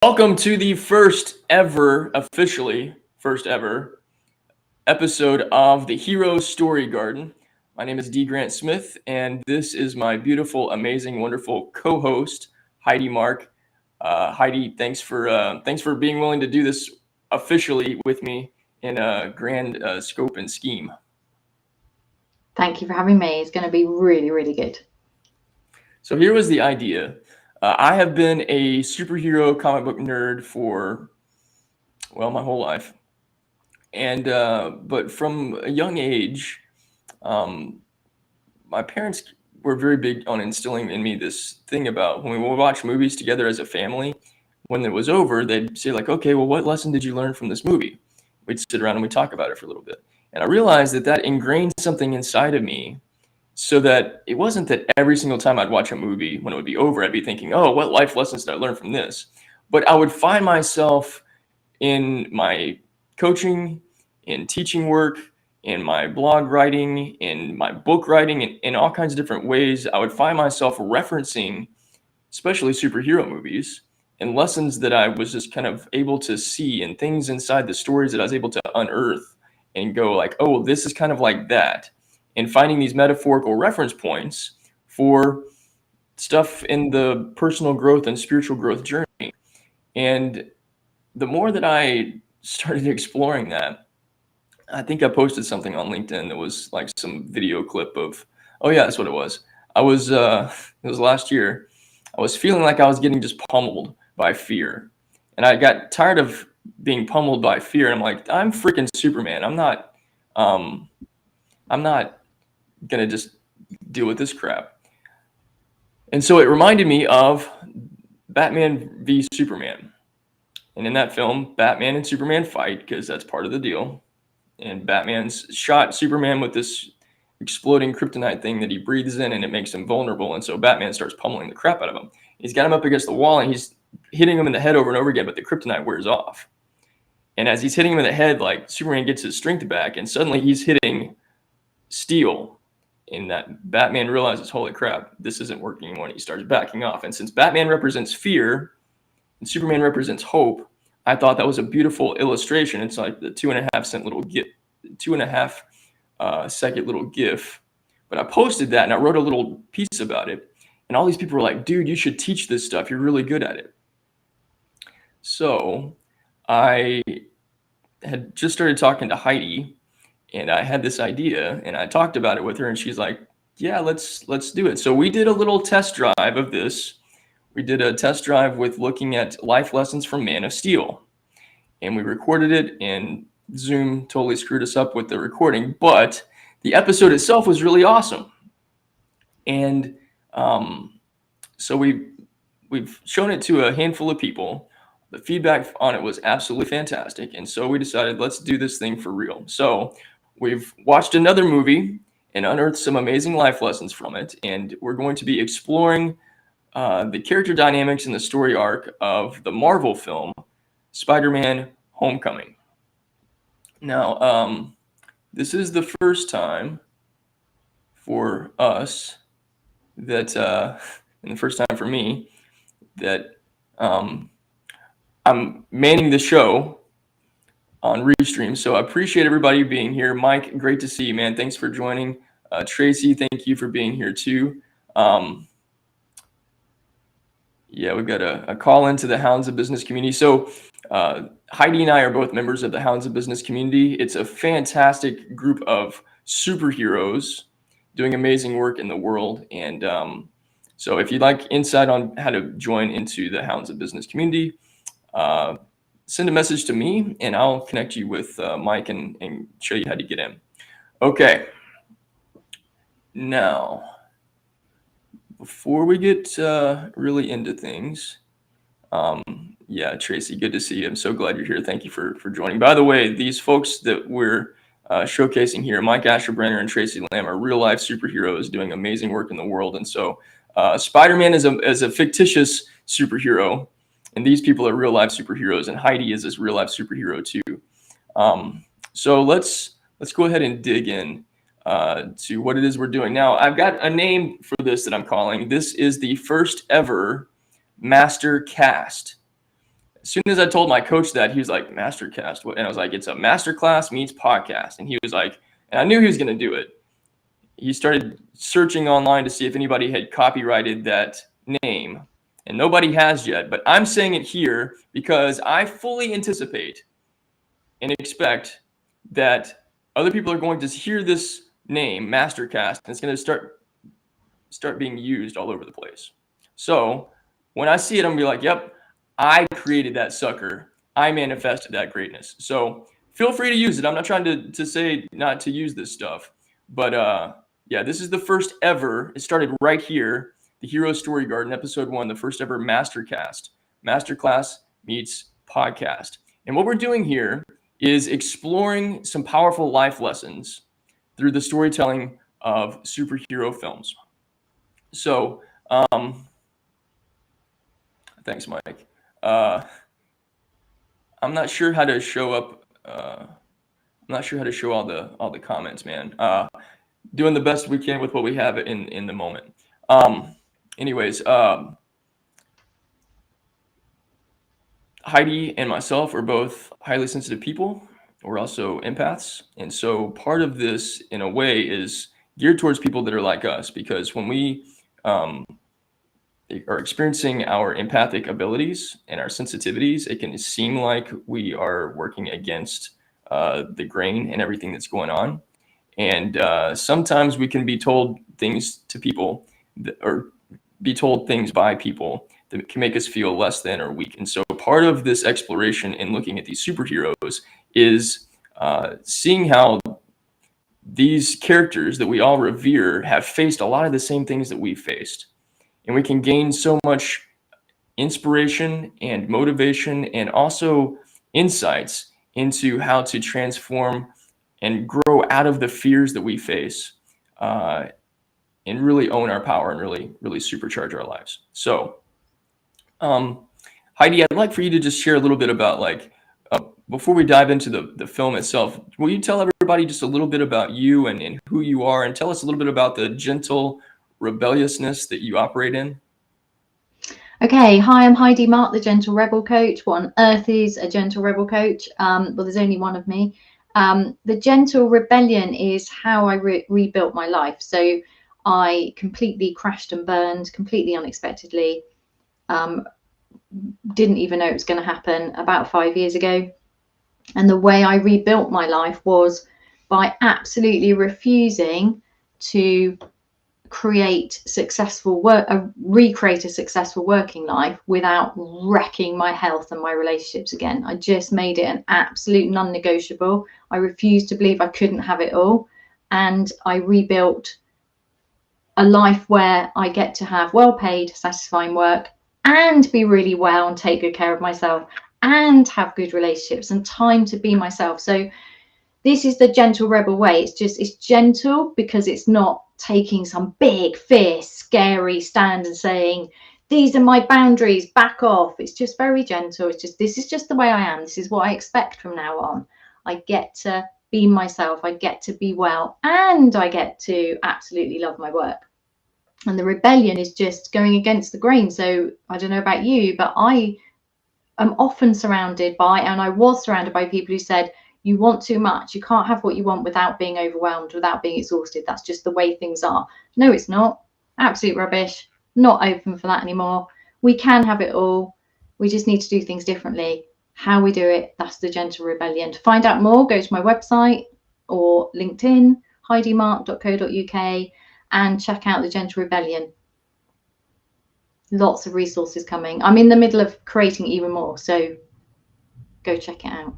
Welcome to the officially first ever episode of the Hero Story Garden. My name is D. Grant Smith, and this is my beautiful, amazing, wonderful co-host, Heidi Mark. Heidi, thanks for being willing to do this officially with me in a grand scope and scheme. Thank you for having me. It's going to be really, really good. So here was the idea. I have been a superhero comic book nerd for, well, my whole life. And but from a young age, um, my parents were very big on instilling in me this thing about when we would watch movies together as a family. When it was over, they'd say like, "Okay, well, what lesson did you learn from this movie?" We'd sit around and we'd talk about it for a little bit, and I realized that ingrained something inside of me, so that it wasn't that every single time I'd watch a movie, when it would be over, I'd be thinking, "Oh, what life lessons did I learn from this?" But I would find myself in my coaching, in teaching work, in my blog writing, in my book writing, in all kinds of different ways, I would find myself referencing, especially superhero movies, and lessons that I was just kind of able to see and things inside the stories that I was able to unearth and go like, oh, this is kind of like that. And finding these metaphorical reference points for stuff in the personal growth and spiritual growth journey. And the more that I started exploring that, I think I posted something on LinkedIn that was like some video clip of, oh yeah, that's what it was. I was, it was last year. I was feeling like I was getting just pummeled by fear. And I got tired of being pummeled by fear. And I'm like, I'm freaking Superman. Um, I'm not gonna just deal with this crap. And so it reminded me of Batman v Superman. And in that film, Batman and Superman fight because that's part of the deal. And Batman's shot Superman with this exploding kryptonite thing that he breathes in, and it makes him vulnerable. And so Batman starts pummeling the crap out of him. He's got him up against the wall, and he's hitting him in the head over and over again, but the kryptonite wears off. And as he's hitting him in the head, like, Superman gets his strength back, and suddenly he's hitting steel. And that Batman realizes, holy crap, this isn't working anymore. And he starts backing off. And since Batman represents fear and Superman represents hope, I thought that was a beautiful illustration. It's like the 2.5 cent little GIF, 2.5 second little GIF. But I posted that and I wrote a little piece about it. And all these people were like, dude, you should teach this stuff. You're really good at it. So I had just started talking to Heidi, and I had this idea, and I talked about it with her, and she's like, yeah, let's do it. So we did a little test drive of this. We did a test drive with looking at life lessons from Man of Steel, and we recorded it, and Zoom totally screwed us up with the recording, but the episode itself was really awesome. And so we've shown it to a handful of people. The feedback on it was absolutely fantastic, and so we decided, let's do this thing for real. So we've watched another movie and unearthed some amazing life lessons from it, and we're going to be exploring the character dynamics and the story arc of the Marvel film Spider-Man: Homecoming. Now, this is the first time for us that, and the first time for me, that I'm manning the show on Restream. So I appreciate everybody being here. Mike, great to see you, man. Thanks for joining. Tracy, thank you for being here too. Yeah, we've got a call into the Hounds of Business community. So Heidi and I are both members of the Hounds of Business community. It's a fantastic group of superheroes doing amazing work in the world. And so if you'd like insight on how to join into the Hounds of Business community, send a message to me and I'll connect you with Mike and show you how to get in. Okay. Now, before we get really into things, yeah, Tracy, good to see you. I'm so glad you're here. Thank you for joining. By the way, these folks that we're showcasing here, Mike Asherbrenner and Tracy Lamb, are real life superheroes doing amazing work in the world. And so Spider-Man is a fictitious superhero, and these people are real life superheroes, and Heidi is this real life superhero too. So let's go ahead and dig in to what it is we're doing. Now, I've got a name for this that I'm calling. This is the first ever master cast. as soon as I told my coach that, he was like, Mastercast. And I was like, it's a masterclass meets podcast. And he was like, and I knew he was going to do it. He started searching online to see if anybody had copyrighted that name. And nobody has yet. But I'm saying it here because I fully anticipate and expect that other people are going to hear this name, Mastercast, and it's going to start being used all over the place. So when I see it, I'm going to be like, yep, I created that sucker. I manifested that greatness. So feel free to use it. I'm not trying to say not to use this stuff. But yeah, this is the first ever. It started right here, the Hero Story Garden, episode 1, the first ever Mastercast. Masterclass meets podcast. And what we're doing here is exploring some powerful life lessons through the storytelling of superhero films. So, thanks, Mike. I'm not sure how to show up. I'm not sure how to show all the comments, man. Doing the best we can with what we have in the moment. Anyways, Heidi and myself are both highly sensitive people. We're also empaths, and so part of this, in a way, is geared towards people that are like us, because when we are experiencing our empathic abilities and our sensitivities, it can seem like we are working against the grain and everything that's going on. And sometimes we can be told things to people or be told things by people that can make us feel less than or weak. And so part of this exploration in looking at these superheroes is seeing how these characters that we all revere have faced a lot of the same things that we've faced. And we can gain so much inspiration and motivation and also insights into how to transform and grow out of the fears that we face, and really own our power and really supercharge our lives. So Heidi, I'd like for you to just share a little bit about, like, before we dive into the film itself, will you tell everybody just a little bit about you and who you are, and tell us a little bit about the gentle rebelliousness that you operate in? Okay, hi, I'm Heidi Marke, the Gentle Rebel Coach. What on earth is a Gentle Rebel Coach? Well, there's only one of me. The Gentle Rebellion is how I rebuilt my life. So I completely crashed and burned, completely unexpectedly. Didn't even know it was going to happen about 5 years ago. And the way I rebuilt my life was by absolutely refusing to create successful work, recreate a successful working life without wrecking my health and my relationships again. I just made it an absolute non-negotiable. I refused to believe I couldn't have it all, and I rebuilt a life where I get to have well-paid, satisfying work and be really well and take good care of myself and have good relationships and time to be myself. So this is the Gentle Rebel way. It's gentle because it's not taking some big, fierce, scary stand and saying, these are my boundaries, back off. It's just very gentle. It's just, this is just the way I am. This is what I expect from now on. I get to be myself. I get to be well, and I get to absolutely love my work. And the rebellion is just going against the grain. So I don't know about you, but I am often surrounded by, and I was surrounded by people who said, you want too much. You can't have what you want without being overwhelmed, without being exhausted. That's just the way things are. No, it's not. Absolute rubbish. Not open for that anymore. We can have it all. We just need to do things differently. How we do it, that's the Gentle Rebellion. To find out more, go to my website or LinkedIn, heidimarke.co.uk, and check out the Gentle Rebellion. Lots of resources coming. I'm in the middle of creating even more, so go check it out.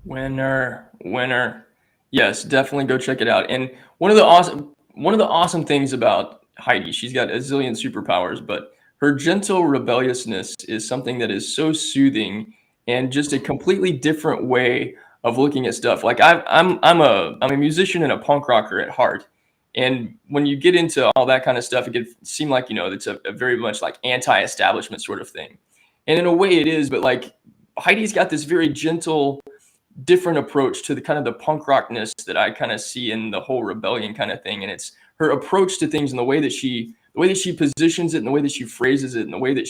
Winner. Yes, definitely go check it out. And one of the awesome things about Heidi, she's got a zillion superpowers, but her gentle rebelliousness is something that is so soothing and just a completely different way of looking at stuff. Like I'm a musician and a punk rocker at heart. And when you get into all that kind of stuff, it can seem like, it's a very much like anti-establishment sort of thing. And in a way it is, but like Heidi's got this very gentle, different approach to the kind of the punk rockness that I kind of see in the whole rebellion kind of thing. And it's her approach to things and the way that she positions it and the way that she phrases it and the way that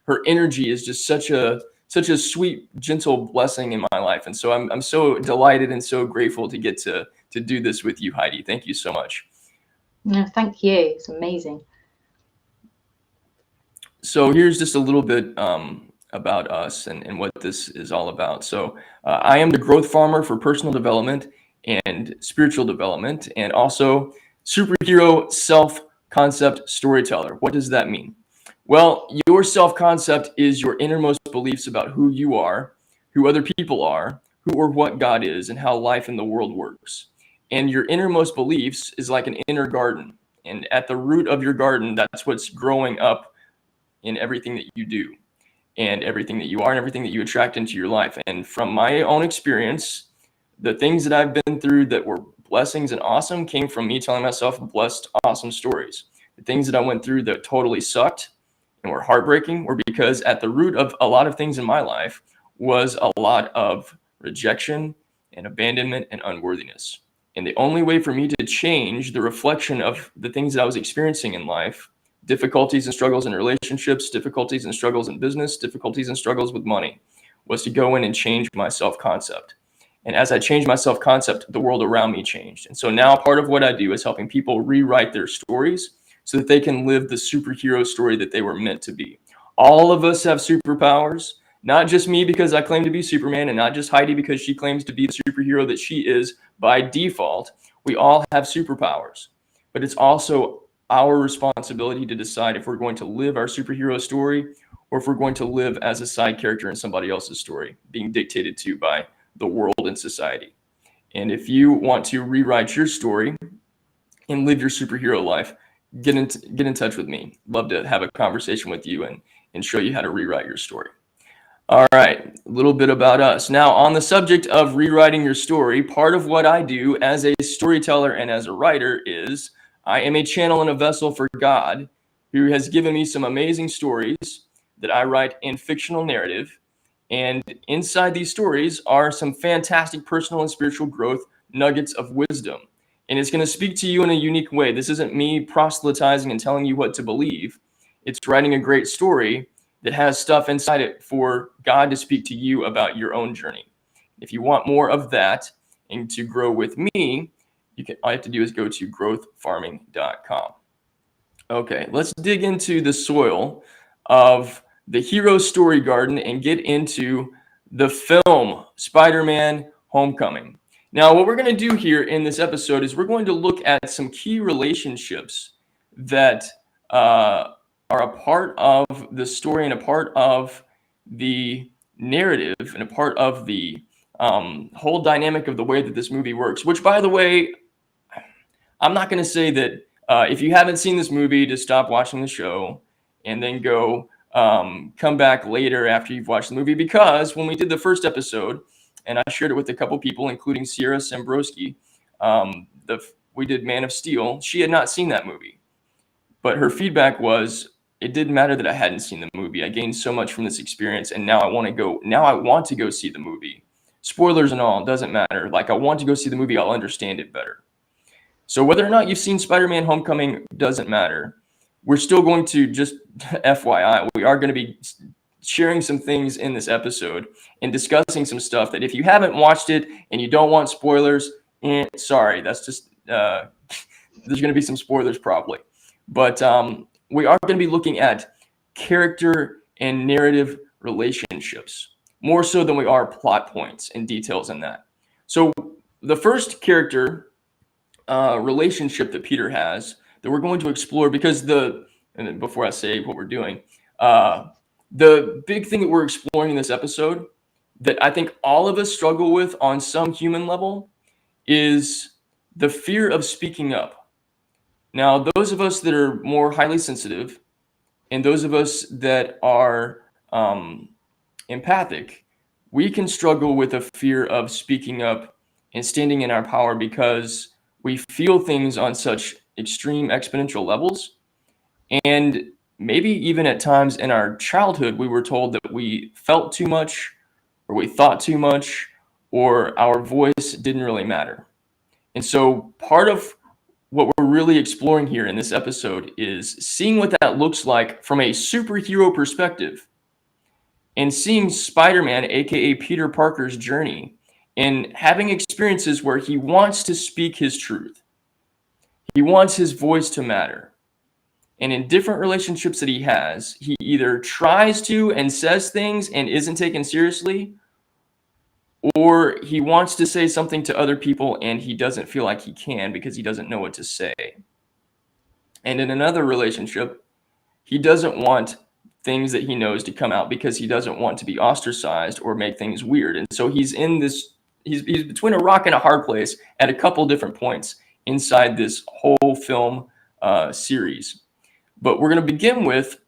her energy is just such a such a sweet, gentle blessing in my life. And so I'm so delighted and so grateful to get to do this with you, Heidi. Thank you so much. No, thank you. It's amazing. So here's just a little bit about us and what this is all about. So I am the growth farmer for personal development and spiritual development, and also superhero self-concept storyteller. What does that mean? Well, your self-concept is your innermost beliefs about who you are, who other people are, who or what God is, and how life in the world works. And your innermost beliefs is like an inner garden. And at the root of your garden, that's what's growing up in everything that you do and everything that you are and everything that you attract into your life. And from my own experience, the things that I've been through that were blessings and awesome came from me telling myself blessed, awesome stories. The things that I went through that totally sucked and were heartbreaking were because at the root of a lot of things in my life was a lot of rejection and abandonment and unworthiness. And the only way for me to change the reflection of the things that I was experiencing in life, difficulties and struggles in relationships, difficulties and struggles in business, difficulties and struggles with money, was to go in and change my self-concept. And as I changed my self-concept, the world around me changed. And so now part of what I do is helping people rewrite their stories so that they can live the superhero story that they were meant to be. All of us have superpowers, not just me because I claim to be Superman, and not just Heidi because she claims to be the superhero that she is by default. We all have superpowers, but it's also our responsibility to decide if we're going to live our superhero story or if we're going to live as a side character in somebody else's story, being dictated to by the world and society. And if you want to rewrite your story and live your superhero life, get in touch with me. Love to have a conversation with you and show you how to rewrite your story. All right, a little bit about us. Now, on the subject of rewriting your story, part of what I do as a storyteller and as a writer is I am a channel and a vessel for God, who has given me some amazing stories that I write in fictional narrative. And inside these stories are some fantastic personal and spiritual growth nuggets of wisdom. And it's going to speak to you in a unique way. This isn't me proselytizing and telling you what to believe. It's writing a great story that has stuff inside it for God to speak to you about your own journey. If you want more of that and to grow with me, all you have to do is go to growthfarming.com. Okay, let's dig into the soil of the hero story garden and get into the film Spider-Man Homecoming. Now, what we're going to do here in this episode is we're going to look at some key relationships that are a part of the story and a part of the narrative and a part of the whole dynamic of the way that this movie works, which, by the way, I'm not going to say that if you haven't seen this movie, to stop watching the show and then go come back later after you've watched the movie, because when we did the first episode, and I shared it with a couple people, including Sierra Sembrowski, we did Man of Steel. She had not seen that movie, but her feedback was, it didn't matter that I hadn't seen the movie. I gained so much from this experience, and now I want to go see the movie. Spoilers and all, doesn't matter. Like, I want to go see the movie. I'll understand it better. So whether or not you've seen Spider-Man Homecoming doesn't matter. We're still going to, just FYI, we are going to be sharing some things in this episode and discussing some stuff that if you haven't watched it and you don't want spoilers, sorry, that's just, there's going to be some spoilers probably. But we are going to be looking at character and narrative relationships, more so than we are plot points and details in that. So the first character relationship that Peter has that we're going to explore, because and then before I say what we're doing, the big thing that we're exploring in this episode that I think all of us struggle with on some human level is the fear of speaking up. Now, those of us that are more highly sensitive and those of us that are empathic, we can struggle with a fear of speaking up and standing in our power because we feel things on such extreme exponential levels. And maybe even at times in our childhood, we were told that we felt too much or we thought too much or our voice didn't really matter. And so part of what we're really exploring here in this episode is seeing what that looks like from a superhero perspective and seeing Spider-Man, aka Peter Parker's journey, and having experiences where he wants to speak his truth. He wants his voice to matter. And in different relationships that he has, he either tries to and says things and isn't taken seriously, or he wants to say something to other people and he doesn't feel like he can because he doesn't know what to say. And in another relationship, he doesn't want things that he knows to come out because he doesn't want to be ostracized or make things weird. And so he's in this, he's between a rock and a hard place at a couple different points inside this whole film series. But we're going to begin with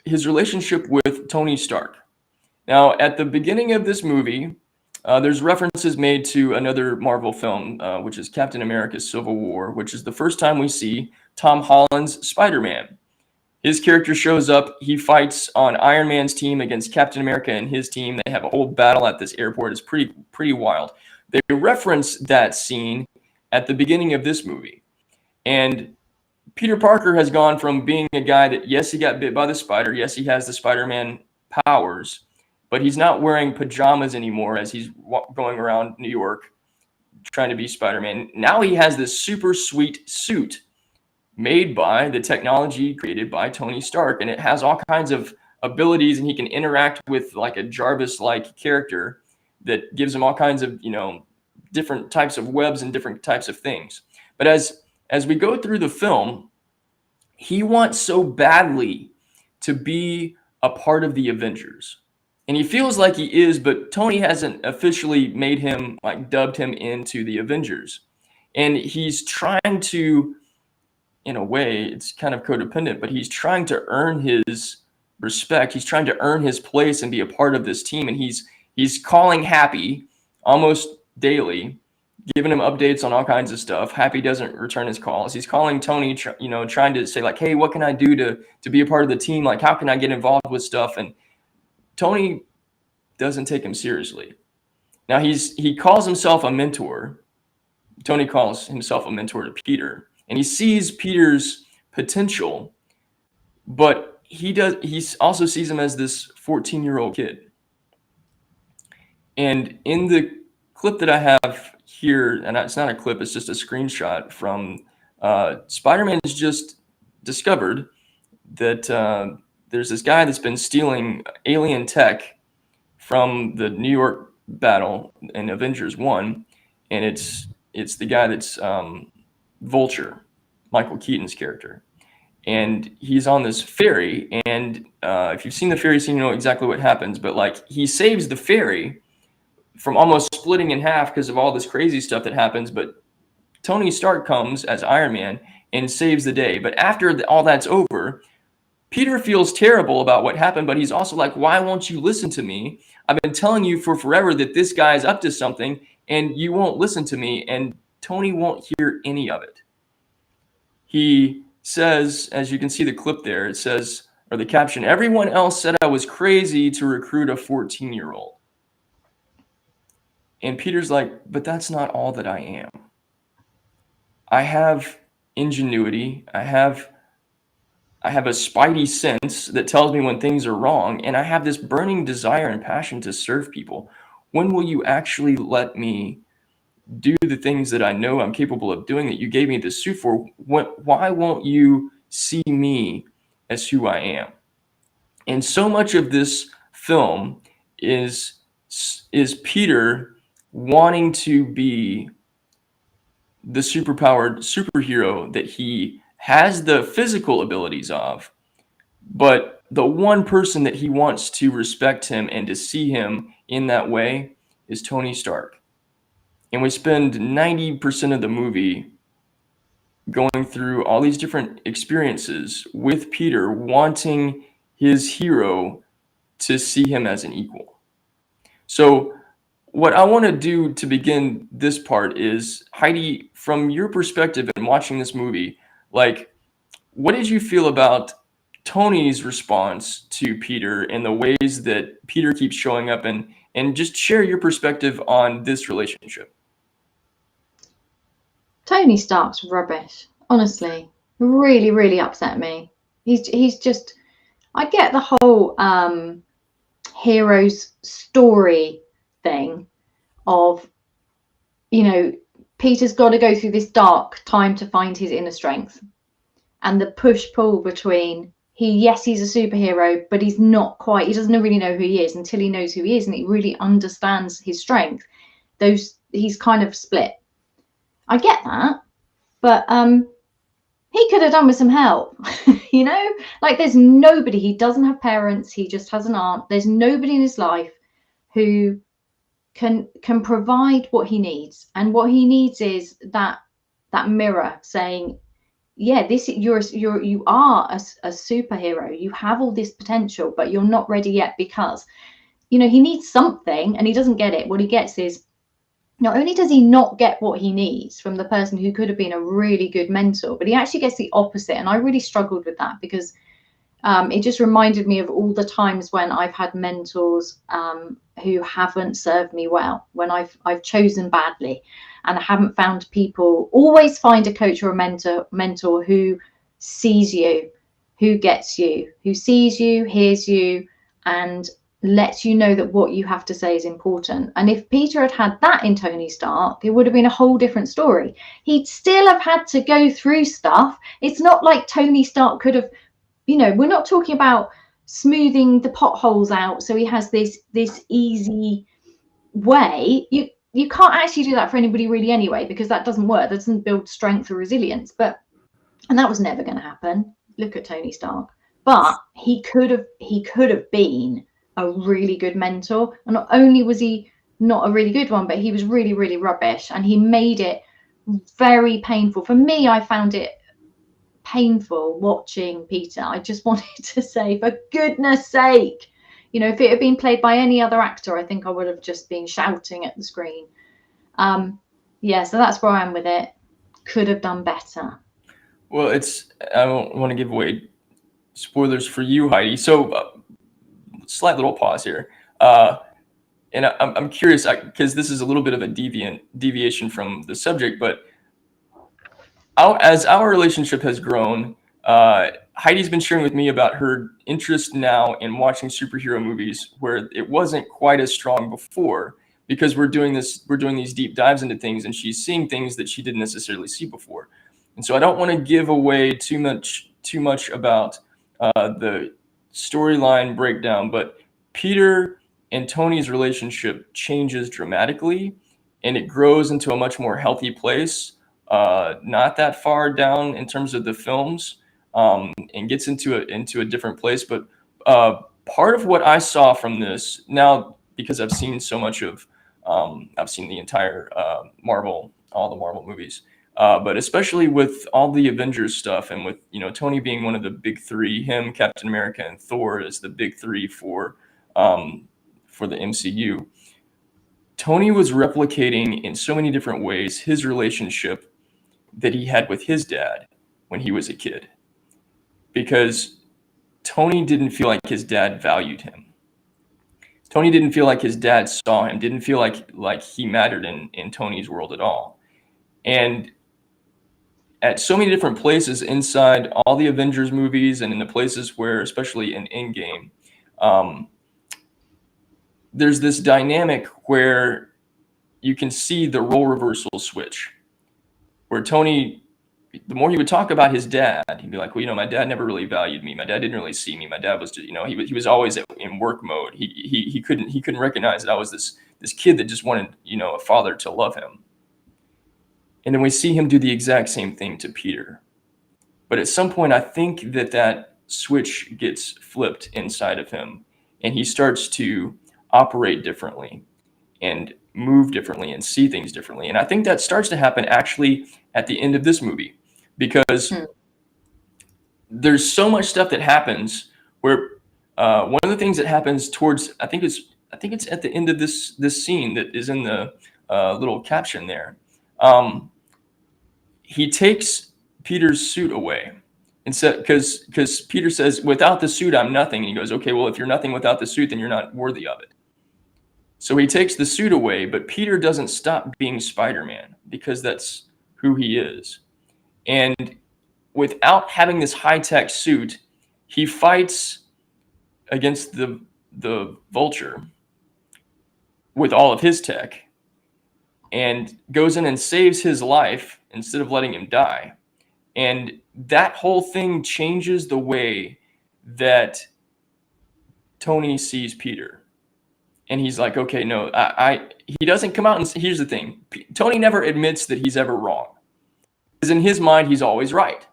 his relationship with Tony Stark. Now, at the beginning of this movie, there's references made to another Marvel film, which is Captain America Civil War, which is the first time we see Tom Holland's Spider-Man. His character shows up. He fights on Iron Man's team against Captain America and his team. They have a whole battle at this airport. It's pretty wild. They reference that scene at the beginning of this movie. And Peter Parker has gone from being a guy that, yes, he got bit by the spider. Yes, he has the Spider-Man powers. But he's not wearing pajamas anymore as he's going around New York trying to be Spider-Man. Now he has this super sweet suit made by the technology created by Tony Stark, and it has all kinds of abilities, and he can interact with like a Jarvis-like character that gives him all kinds of, different types of webs and different types of things. But as we go through the film, he wants so badly to be a part of the Avengers. And he feels like he is, but Tony hasn't officially made him, like dubbed him into the Avengers. And he's trying to, in a way, it's kind of codependent, but he's trying to earn his respect. He's trying to earn his place and be a part of this team. And he's calling Happy almost daily, giving him updates on all kinds of stuff. Happy doesn't return his calls. He's calling Tony, trying to say like, hey, what can I do to be a part of the team? Like, how can I get involved with stuff? And Tony doesn't take him seriously. Now he calls himself a mentor. Tony calls himself a mentor to Peter, and he sees Peter's potential, but he also sees him as this 14-year-old kid. And in the clip that I have here, and it's not a clip, it's just a screenshot from Spider-Man has just discovered that there's this guy that's been stealing alien tech from the New York battle in Avengers 1, and it's the guy that's Vulture, Michael Keaton's character. And he's on this ferry, and if you've seen the ferry scene, you know exactly what happens, but like he saves the ferry from almost splitting in half because of all this crazy stuff that happens, but Tony Stark comes as Iron Man and saves the day. But after all that's over, Peter feels terrible about what happened, but he's also like, why won't you listen to me? I've been telling you for forever that this guy is up to something, and you won't listen to me. And Tony won't hear any of it. He says, as you can see the clip there, it says, or the caption, everyone else said I was crazy to recruit a 14-year-old. And Peter's like, but that's not all that I am. I have ingenuity. I have a spidey sense that tells me when things are wrong, and I have this burning desire and passion to serve people. When will you actually let me do the things that I know I'm capable of doing that you gave me this suit for? Why won't you see me as who I am? And so much of this film is Peter wanting to be the superpowered superhero that he has the physical abilities of, but the one person that he wants to respect him and to see him in that way is Tony Stark. And we spend 90% of the movie going through all these different experiences with Peter wanting his hero to see him as an equal. So what I want to do to begin this part is, Heidi, from your perspective in watching this movie, like, what did you feel about Tony's response to Peter and the ways that Peter keeps showing up, and just share your perspective on this relationship? Tony Stark's rubbish, honestly. Really, really upset me. He's just, I get the whole hero's story thing of, you know, Peter's got to go through this dark time to find his inner strength, and the push-pull between he's a superhero, but he doesn't really know who he is until he knows who he is and he really understands his strength. He's kind of split. I get that, but he could have done with some help. You know, like there's nobody, he doesn't have parents, he just has an aunt. There's nobody in his life who can provide what he needs, and what he needs is that mirror saying, yeah, you are a superhero, you have all this potential, but you're not ready yet. Because, you know, he needs something and he doesn't get it. What he gets is, not only does he not get what he needs from the person who could have been a really good mentor, but he actually gets the opposite. And I really struggled with that, because it just reminded me of all the times when I've had mentors who haven't served me well, when I've chosen badly, and I haven't found people. Always find a coach or a mentor who sees you, who gets you, who sees you, hears you, and lets you know that what you have to say is important. And if Peter had had that in Tony Stark, it would have been a whole different story. He'd still have had to go through stuff. It's not like Tony Stark could have, you know, we're not talking about smoothing the potholes out so he has this easy way. You can't actually do that for anybody really anyway, because that doesn't work. That doesn't build strength or resilience. And that was never going to happen. Look at Tony Stark. But he could have been a really good mentor. And not only was he not a really good one, but he was really, really rubbish. And he made it very painful. For me, I found it painful watching Peter. I just wanted to say, for goodness sake, you know, if it had been played by any other actor, I think I would have just been shouting at the screen. Yeah, so that's where I am with it. Could have done better. Well, I don't want to give away spoilers for you, Heidi. So, slight little pause here. And I'm curious, because this is a little bit of a deviation from the subject, but as our relationship has grown, Heidi's been sharing with me about her interest now in watching superhero movies, where it wasn't quite as strong before, because we're doing these deep dives into things, and she's seeing things that she didn't necessarily see before. And so I don't want to give away too much about the storyline breakdown, but Peter and Tony's relationship changes dramatically, and it grows into a much more healthy place. Not that far down in terms of the films, and gets into a different place. But part of what I saw from this now, because I've seen so much of, I've seen the entire all the Marvel movies, but especially with all the Avengers stuff, and with, you know, Tony being one of the big three, him, Captain America, and Thor as the big three for the MCU. Tony was replicating in so many different ways his relationship that he had with his dad when he was a kid, because Tony didn't feel like his dad valued him. Tony didn't feel like his dad saw him, didn't feel like he mattered in Tony's world at all. And at so many different places inside all the Avengers movies, and in the places where, especially in Endgame, there's this dynamic where you can see the role reversal switch, where Tony, the more he would talk about his dad, he'd be like, well, you know, my dad never really valued me. My dad didn't really see me. My dad was just, you know, he was always in work mode. He couldn't recognize that I was this kid that just wanted, you know, a father to love him. And then we see him do the exact same thing to Peter. But at some point, I think that switch gets flipped inside of him, and he starts to operate differently and move differently and see things differently. And I think that starts to happen actually at the end of this movie, because there's so much stuff that happens where one of the things that happens towards, I think it's at the end of this scene that is in the little caption there. He takes Peter's suit away, and said, because Peter says, without the suit, I'm nothing. And he goes, okay, well, if you're nothing without the suit, then you're not worthy of it. So he takes the suit away, but Peter doesn't stop being Spider-Man, because that's who he is. And without having this high-tech suit, he fights against the the Vulture with all of his tech and goes in and saves his life instead of letting him die. And that whole thing changes the way that Tony sees Peter. And he's like, okay, no, he doesn't come out and here's the thing. Tony never admits that he's ever wrong. Because in his mind, he's always right.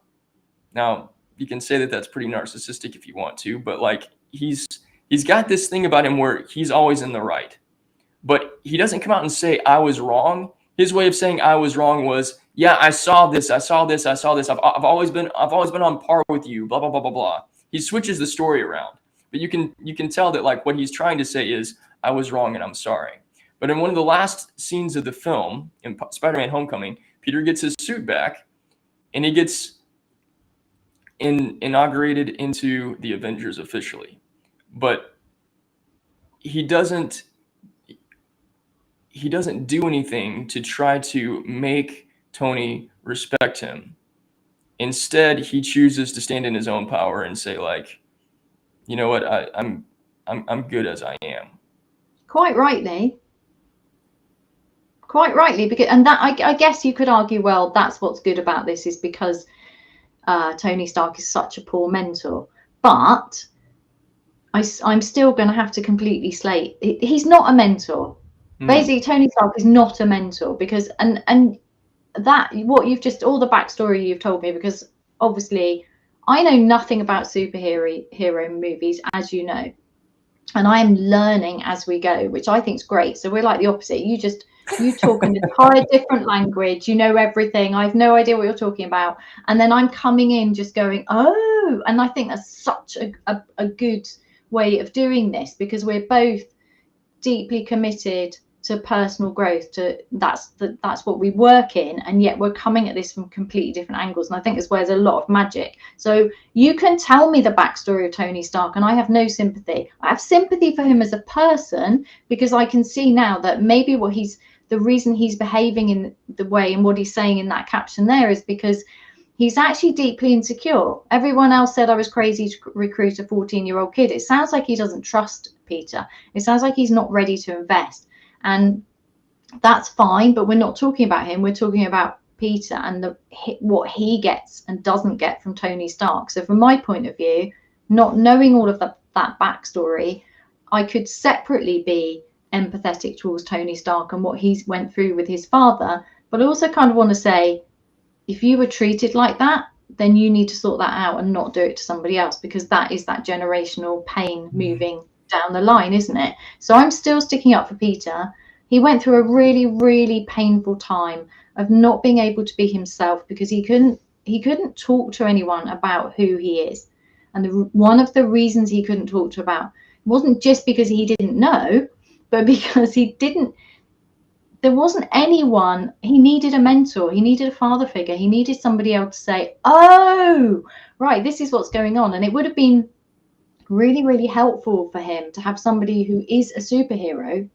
Now, you can say that that's pretty narcissistic if you want to, but like he's got this thing about him where he's always in the right. But he doesn't come out and say, I was wrong. His way of saying I was wrong was, yeah, I saw this. I've always been on par with you, blah, blah, blah, blah, blah. He switches the story around. But you can tell that like what he's trying to say is, I was wrong and I'm sorry. But in one of the last scenes of the film, in Spider-Man Homecoming, Peter gets his suit back and he gets inaugurated into the Avengers officially. But he doesn't do anything to try to make Tony respect him. Instead, he chooses to stand in his own power and say, like, you know what, I'm good as I am. Quite rightly, because, and that I guess you could argue, well, that's what's good about this is because Tony Stark is such a poor mentor. But I'm still going to have to completely slate. He's not a mentor. Basically, Tony Stark is not a mentor because, and that what you've just, all the backstory you've told me, because obviously I know nothing about superhero movies, as you know, and I am learning as we go, which I think is great. So we're like the opposite. You talk an entire different language, you know everything. I have no idea what you're talking about, and then I'm coming in just going, oh, and I think that's such a good way of doing this, because we're both deeply committed to personal growth, to that's what we work in, and yet we're coming at this from completely different angles, and I think that's where there's a lot of magic. So you can tell me the backstory of Tony Stark and I have no sympathy. I have sympathy for him as a person, because I can see now that maybe the reason he's behaving in the way and what he's saying in that caption there is because he's actually deeply insecure. Everyone else said I was crazy to recruit a 14-year-old kid. It sounds like he doesn't trust Peter. It sounds like he's not ready to invest. And that's fine, but we're not talking about him. We're talking about Peter and what he gets and doesn't get from Tony Stark. So from my point of view, not knowing all of that backstory, I could separately be empathetic towards Tony Stark and what he's went through with his father, but I also kind of want to say, if you were treated like that, then you need to sort that out and not do it to somebody else, because that is that generational pain moving down the line, isn't it? So I'm still sticking up for Peter. He went through a really, really painful time of not being able to be himself because he couldn't talk to anyone about who he is. And one of the reasons he couldn't talk to about wasn't just because he didn't know, but because there wasn't anyone. He needed a mentor. He needed a father figure. He needed somebody else to say, oh, right, this is what's going on. And it would have been really, really helpful for him to have somebody who is a superhero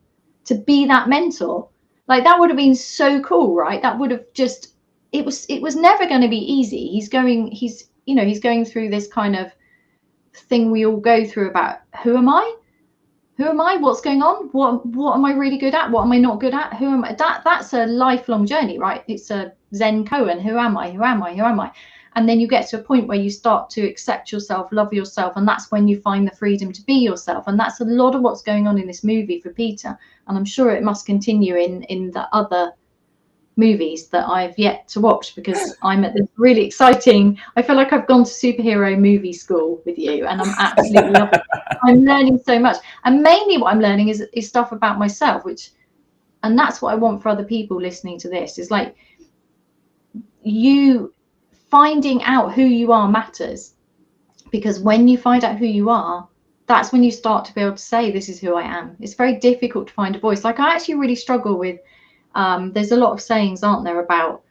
to be that mentor. Like, that would have been so cool, right? That would have just, it was never going to be easy. He's going through this kind of thing we all go through about, who am I? What's going on? What am I really good at? What am I not good at? Who am I? That's a lifelong journey, right? It's a Zen koan. Who am I? And then you get to a point where you start to accept yourself, love yourself, and that's when you find the freedom to be yourself. And that's a lot of what's going on in this movie for Peter. And I'm sure it must continue in the other movies that I've yet to watch, because I'm at this really exciting, I feel like I've gone to superhero movie school with you, and I'm absolutely loving it. I'm learning so much, and mainly what I'm learning is stuff about myself, and that's what I want for other people listening to this, is like, you finding out who you are matters, because when you find out who you are, that's when you start to be able to say, this is who I am. It's very difficult to find a voice. Like, I actually really struggle with there's a lot of sayings, aren't there, about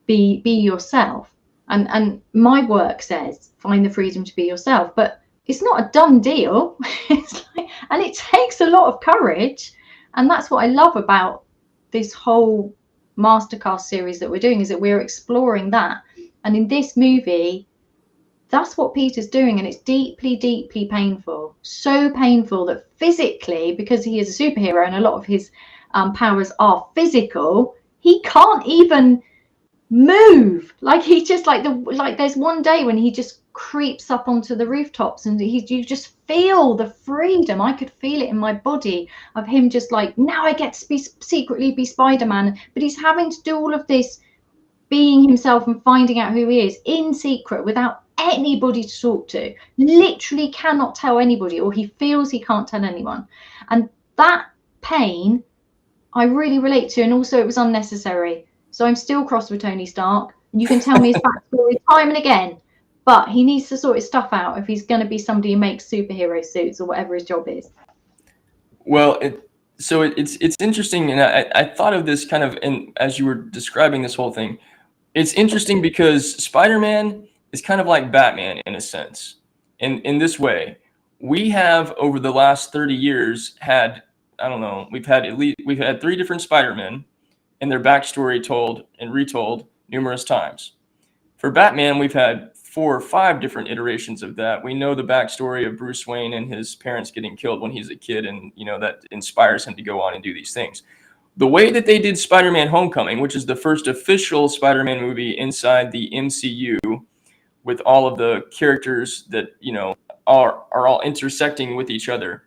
be yourself, and my work says find the freedom to be yourself, but it's not a done deal. And it takes a lot of courage, and that's what I love about this whole masterclass series that we're doing, is that we're exploring that. And in this movie, That's what Peter's doing, and it's deeply, deeply painful. So painful that physically, because he is a superhero and a lot of his powers are physical, he can't even move. Like he just like there's one day when he just creeps up onto the rooftops, and you just feel the freedom. I could feel it in my body of him just like, now I get to secretly be Spider-Man, but he's having to do all of this being himself and finding out who he is in secret without anybody to talk to. Literally cannot tell anybody, or he feels he can't tell anyone. And that pain I really relate to, and also it was unnecessary. So I'm still cross with Tony Stark, and you can tell me his backstory time and again, but he needs to sort his stuff out if he's going to be somebody who makes superhero suits or whatever his job is. Well, it's interesting, and I thought of this kind of, and as you were describing this whole thing, it's interesting because Spider-Man is kind of like Batman in a sense. In this way, we have over the last 30 years had, I don't know, we've had 3 different Spider-Men and their backstory told and retold numerous times. For Batman, we've had 4 or 5 different iterations of that. We know the backstory of Bruce Wayne and his parents getting killed when he's a kid, and that inspires him to go on and do these things. The way that they did Spider-Man Homecoming, which is the first official Spider-Man movie inside the MCU, with all of the characters that, are all intersecting with each other,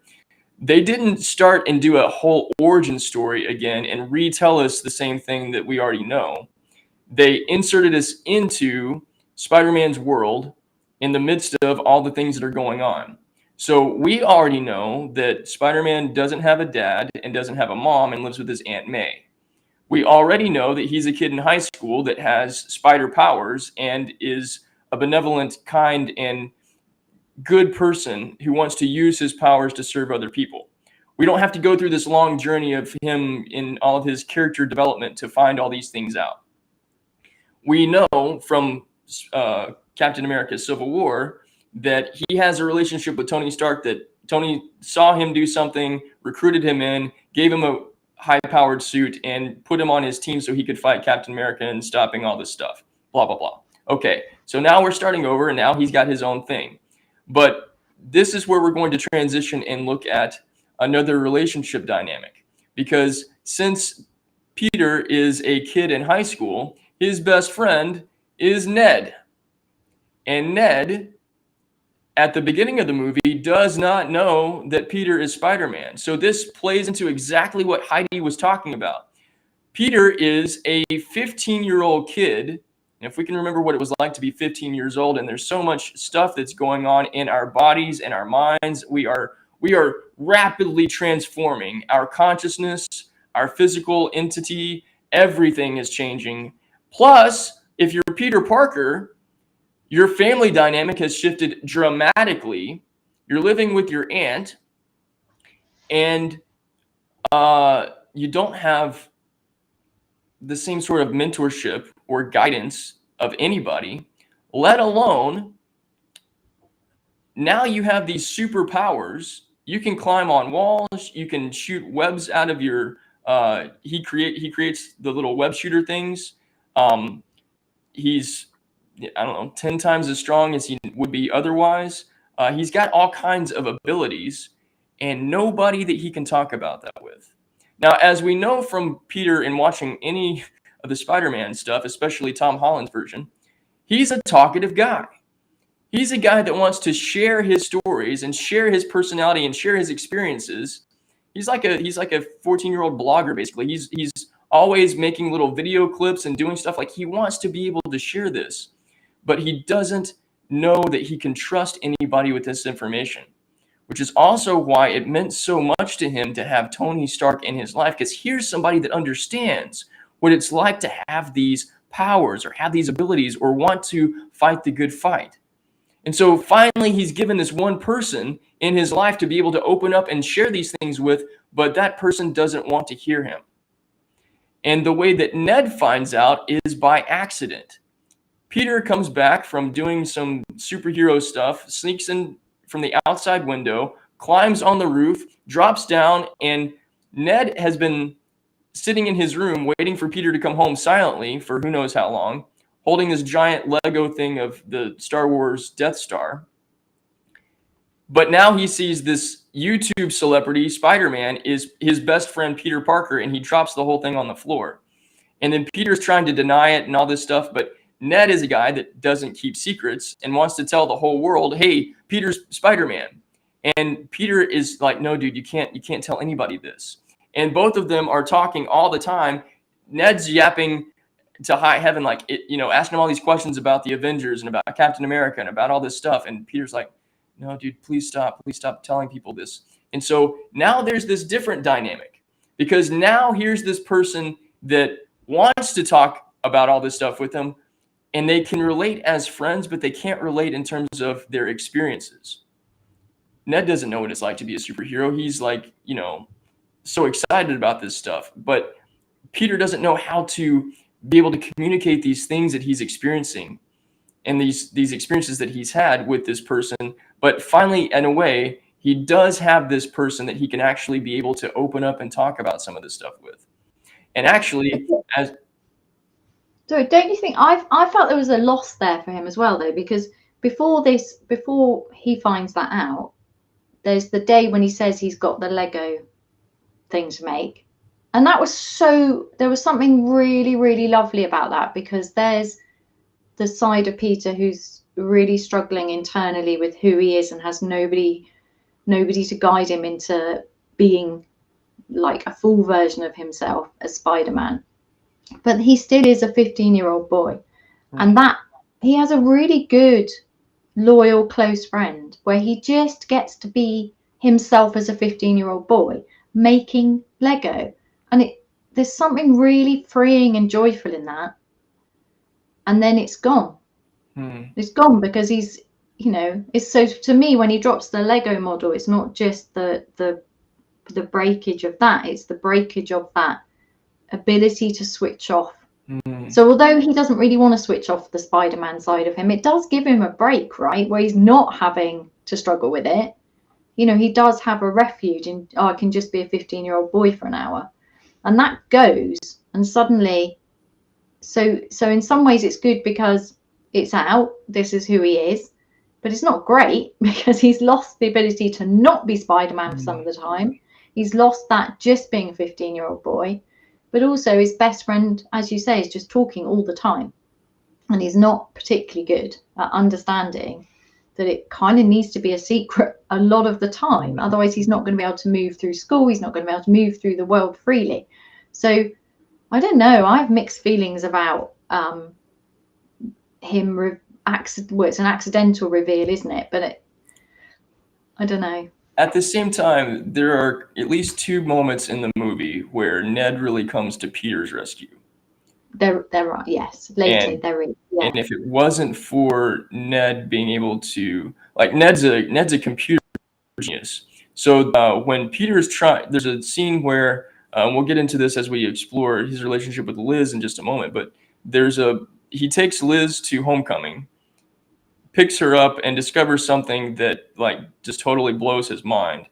they didn't start and do a whole origin story again and retell us the same thing that we already know. They inserted us into Spider-Man's world in the midst of all the things that are going on. So we already know that Spider-Man doesn't have a dad and doesn't have a mom and lives with his Aunt May. We already know that he's a kid in high school that has spider powers and is a benevolent, kind, and good person who wants to use his powers to serve other people. We don't have to go through this long journey of him in all of his character development to find all these things out. We know from Captain America Civil War that he has a relationship with Tony Stark, that Tony saw him do something, recruited him in, gave him a high-powered suit, and put him on his team so he could fight Captain America and stopping all this stuff. Blah, blah, blah. Okay, so now we're starting over, and now he's got his own thing. But this is where we're going to transition and look at another relationship dynamic. Because since Peter is a kid in high school, his best friend is Ned. And Ned, at the beginning of the movie, does not know that Peter is Spider-Man. So this plays into exactly what Heidi was talking about. Peter is a 15-year-old kid. And if we can remember what it was like to be 15 years old, and there's so much stuff that's going on in our bodies and our minds, we are rapidly transforming our consciousness, our physical entity, everything is changing. Plus, if you're Peter Parker, your family dynamic has shifted dramatically. You're living with your aunt, and you don't have the same sort of mentorship or guidance of anybody, let alone now you have these superpowers. You can climb on walls. You can shoot webs out of your. He creates the little web shooter things. He's, I don't know, 10 times as strong as he would be otherwise. He's got all kinds of abilities, and nobody that he can talk about that with. Now, as we know from Peter in watching any of the Spider-Man stuff, especially Tom Holland's version, he's a talkative guy. He's a guy that wants to share his stories and share his personality and share his experiences. He's like a 14-year-old blogger, basically. He's always making little video clips and doing stuff. Like, he wants to be able to share this, but he doesn't know that he can trust anybody with this information, which is also why it meant so much to him to have Tony Stark in his life, because here's somebody that understands what it's like to have these powers or have these abilities or want to fight the good fight. And so finally, he's given this one person in his life to be able to open up and share these things with, but that person doesn't want to hear him. And the way that Ned finds out is by accident. Peter comes back from doing some superhero stuff, sneaks in from the outside window, climbs on the roof, drops down, and Ned has been sitting in his room waiting for Peter to come home silently for who knows how long, holding this giant Lego thing of the Star Wars Death Star. But now he sees this YouTube celebrity, Spider-Man, is his best friend, Peter Parker, and he drops the whole thing on the floor. And then Peter's trying to deny it and all this stuff, but Ned is a guy that doesn't keep secrets and wants to tell the whole world, hey, Peter's Spider-Man. And Peter is like, no, dude, you can't tell anybody this. And both of them are talking all the time. Ned's yapping to high heaven, like, asking him all these questions about the Avengers and about Captain America and about all this stuff. And Peter's like, no, dude, please stop telling people this. And so now there's this different dynamic, because now here's this person that wants to talk about all this stuff with them, and they can relate as friends, but they can't relate in terms of their experiences. Ned doesn't know what it's like to be a superhero. He's like, so excited about this stuff, but Peter doesn't know how to be able to communicate these things that he's experiencing and these experiences that he's had with this person. But finally, in a way, he does have this person that he can actually be able to open up and talk about some of this stuff with. And actually, So don't you think I felt there was a loss there for him as well, though, because before he finds that out, there's the day when he says he's got the Lego thing to make. And there was something really, really lovely about that, because there's the side of Peter who's really struggling internally with who he is and has nobody to guide him into being like a full version of himself as Spider-Man. But he still is a 15-year-old boy. And that he has a really good, loyal, close friend where he just gets to be himself as a 15-year-old boy making Lego. And there's something really freeing and joyful in that. And then it's gone. It's gone because he's, it's so, to me, when he drops the Lego model, it's not just the breakage of that, it's the breakage of that ability to switch off. So although he doesn't really want to switch off the Spider-Man side of him, it does give him a break, right, where he's not having to struggle with it. He does have a refuge in, I can just be a 15-year-old boy for an hour, and that goes. And suddenly, so in some ways it's good because it's out, this is who he is, but it's not great because he's lost the ability to not be Spider-Man for some of the time. He's lost that just being a 15-year-old boy. But also his best friend, as you say, is just talking all the time. And he's not particularly good at understanding that it kind of needs to be a secret a lot of the time. Otherwise, he's not going to be able to move through school. He's not going to be able to move through the world freely. So I don't know. I have mixed feelings about him. Well, it's an accidental reveal, isn't it? But I don't know. At the same time, there are at least two moments in the movie where Ned really comes to Peter's rescue. There are, yes. Later, there is. Yeah. And if it wasn't for Ned being able to, like, Ned's a computer genius. So when Peter's trying, there's a scene where we'll get into this as we explore his relationship with Liz in just a moment. But he takes Liz to homecoming, picks her up, and discovers something that like just totally blows his mind.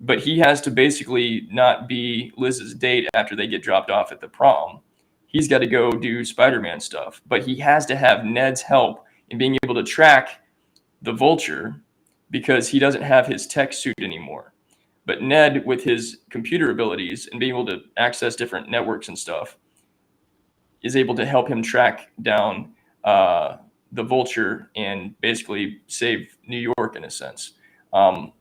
But he has to basically not be Liz's date after they get dropped off at the prom. He's got to go do Spider-Man stuff, but he has to have Ned's help in being able to track the Vulture because he doesn't have his tech suit anymore. But Ned, with his computer abilities and being able to access different networks and stuff, is able to help him track down the Vulture and basically save New York in a sense. And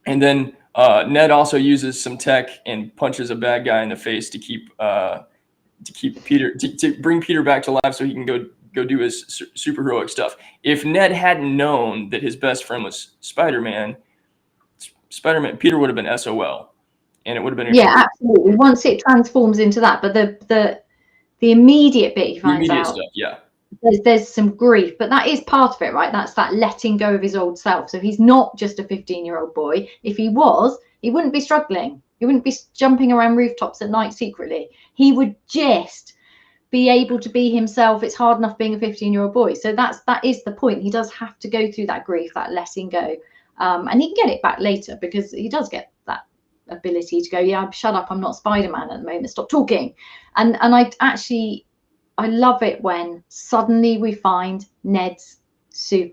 then Ned also uses some tech and punches a bad guy in the face to keep Peter, to bring Peter back to life so he can go do his superheroic stuff. If Ned hadn't known that his best friend was Spider-Man, Peter would have been SOL, and it would have been absolutely. Once it transforms into that, but the immediate bit he finds out, stuff, yeah. There's some grief, but that is part of it, right? That's that letting go of his old self. So he's not just a 15-year-old boy. If he was, he wouldn't be struggling. He wouldn't be jumping around rooftops at night secretly. He would just be able to be himself. It's hard enough being a 15-year-old boy. So that is the point. He does have to go through that grief, that letting go. And he can get it back later because he does get that ability to go, yeah, shut up, I'm not Spider-Man at the moment, stop talking. And I actually I love it when suddenly we find Ned's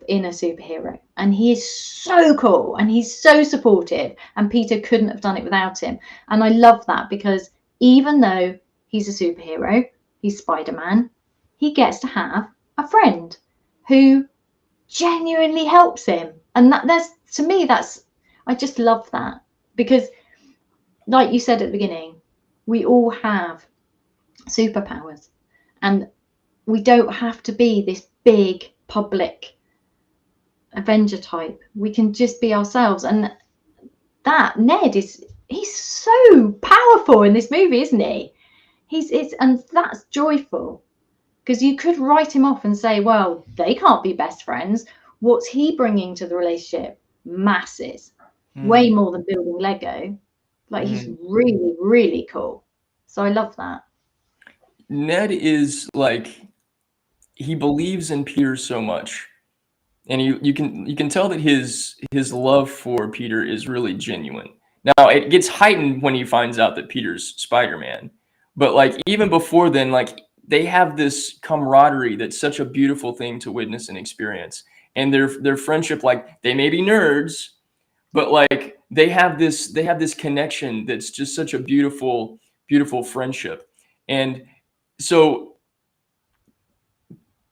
inner superhero, and he is so cool and he's so supportive, and Peter couldn't have done it without him. And I love that, because even though he's a superhero, he's Spider-Man, he gets to have a friend who genuinely helps him. And that's, to me, that's, I just love that, because like you said at the beginning, we all have superpowers, and we don't have to be this big public Avenger type. We can just be ourselves. And that Ned he's so powerful in this movie, isn't he? And that's joyful, because you could write him off and say, well, they can't be best friends. What's he bringing to the relationship? Masses. Way more than building Lego. Like, he's really, really cool. So I love that. Ned is like, he believes in Peter so much, and you can tell that his love for Peter is really genuine. Now it gets heightened when he finds out that Peter's Spider-Man, but like even before then, like they have this camaraderie that's such a beautiful thing to witness and experience. And their friendship, like they may be nerds, but like they have this connection that's just such a beautiful friendship. And so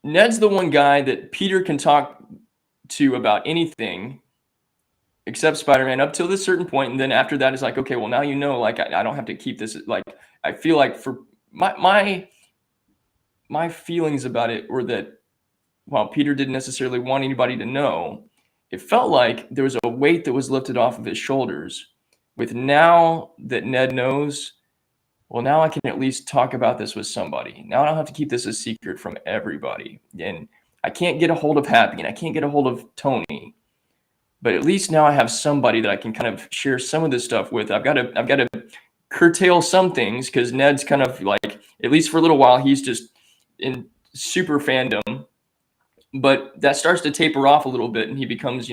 Ned's the one guy that Peter can talk to about anything except Spider-Man up till this certain point, and then after that it's like, okay, well now like I don't have to keep this. Like I feel like for my feelings about it were that while Peter didn't necessarily want anybody to know, it felt like there was a weight that was lifted off of his shoulders. With now that Ned knows, well, now I can at least talk about this with somebody. Now I don't have to keep this a secret from everybody. And I can't get a hold of Happy and I can't get a hold of Tony. But at least now I have somebody that I can kind of share some of this stuff with. I've got to curtail some things, because Ned's kind of like, at least for a little while, he's just in super fandom. But that starts to taper off a little bit, and he becomes,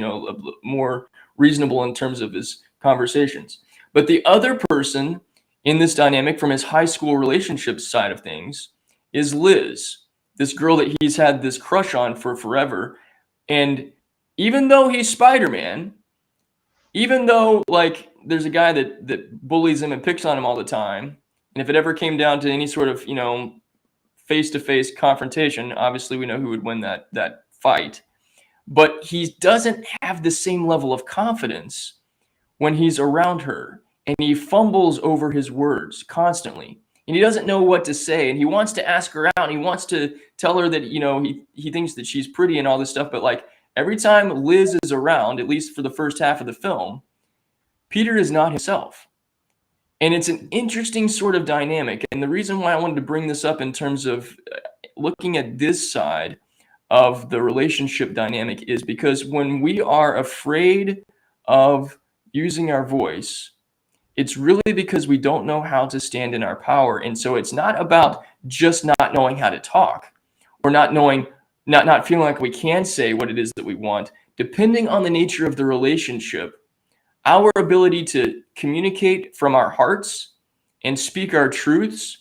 more reasonable in terms of his conversations. But the other person in this dynamic from his high school relationship side of things is Liz, this girl that he's had this crush on for forever. And even though he's Spider-Man, even though like there's a guy that bullies him and picks on him all the time, and if it ever came down to any sort of, face-to-face confrontation, obviously we know who would win that fight. But he doesn't have the same level of confidence when he's around her, and he fumbles over his words constantly, and he doesn't know what to say, and he wants to ask her out, and he wants to tell her that he thinks that she's pretty and all this stuff, but like every time Liz is around, at least for the first half of the film, Peter is not himself. And it's an interesting sort of dynamic. And the reason why I wanted to bring this up in terms of looking at this side of the relationship dynamic is because when we are afraid of using our voice, it's really because we don't know how to stand in our power. And so it's not about just not knowing how to talk or not feeling like we can say what it is that we want. Depending on the nature of the relationship, our ability to communicate from our hearts and speak our truths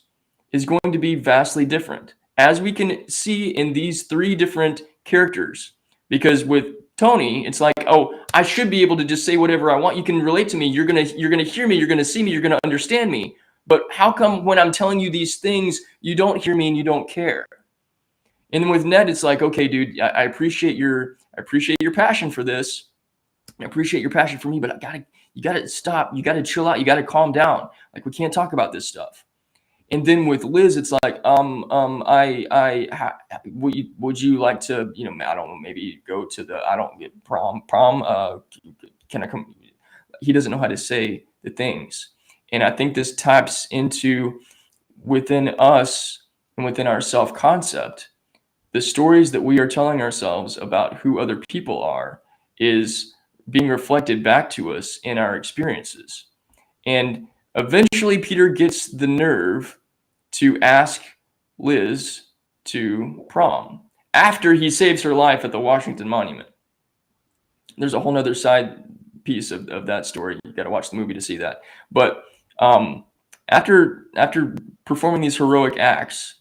is going to be vastly different, as we can see in these three different characters. Because with Tony, it's like, oh, I should be able to just say whatever I want. You can relate to me. You're gonna hear me. You're gonna see me. You're gonna understand me. But how come when I'm telling you these things, you don't hear me and you don't care? And then with Ned, it's like, okay, dude, I appreciate your passion for this. I appreciate your passion for me, but you gotta stop. You gotta chill out. You gotta calm down. Like, we can't talk about this stuff. And then with Liz, it's like, would you like to, I don't know, maybe go to the, I don't get prom, can I come? He doesn't know how to say the things. And I think this taps into within us and within our self-concept, the stories that we are telling ourselves about who other people are is being reflected back to us in our experiences. And eventually Peter gets the nerve to ask Liz to prom after he saves her life at the Washington Monument. There's a whole nother side piece of that story. You got to watch the movie to see that. But after performing these heroic acts,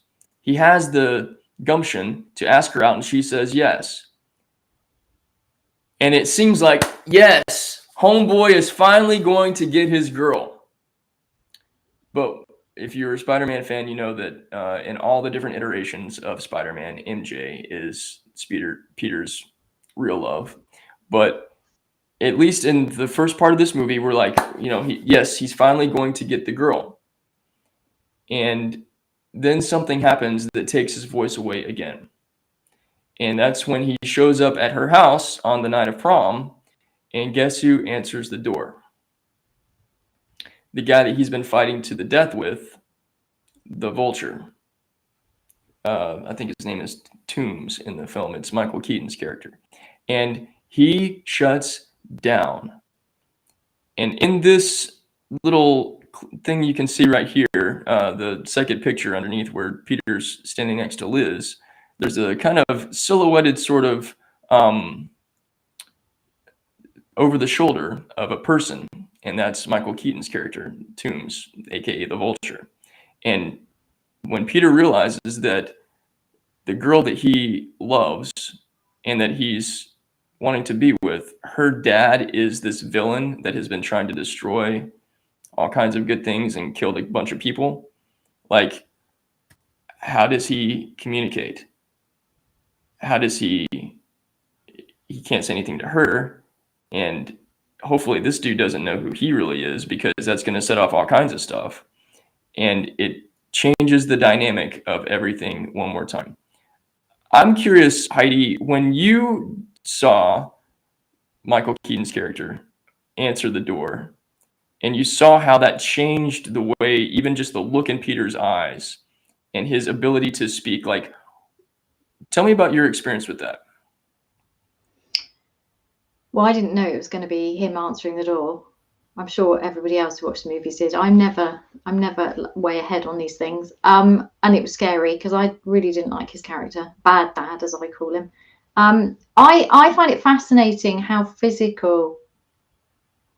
he has the gumption to ask her out, and she says yes. And it seems like, yes, homeboy is finally going to get his girl. But if you're a Spider-Man fan, you know that in all the different iterations of Spider-Man, MJ is Peter's real love. But at least in the first part of this movie, we're like, yes, he's finally going to get the girl. And then something happens that takes his voice away again. And that's when he shows up at her house on the night of prom, and guess who answers the door? The guy that he's been fighting to the death with, the Vulture. I think his name is Toombs in the film. It's Michael Keaton's character. And he shuts down. And in this little thing you can see right here, the second picture underneath where Peter's standing next to Liz, there's a kind of silhouetted sort of over the shoulder of a person, and that's Michael Keaton's character, Toombs, aka the Vulture. And when Peter realizes that the girl that he loves and that he's wanting to be with, her dad is this villain that has been trying to destroy all kinds of good things and killed a bunch of people, like, how does he communicate? How does he can't say anything to her, and hopefully this dude doesn't know who he really is, because that's going to set off all kinds of stuff, and it changes the dynamic of everything one more time. I'm curious, Heidi, when you saw Michael Keaton's character answer the door, and you saw how that changed the way, even just the look in Peter's eyes and his ability to speak, like, tell me about your experience with that. Well, I didn't know it was going to be him answering the door. I'm sure everybody else who watched the movies did. I'm never way ahead on these things. And it was scary because I really didn't like his character. Bad dad, as I call him. I find it fascinating how physical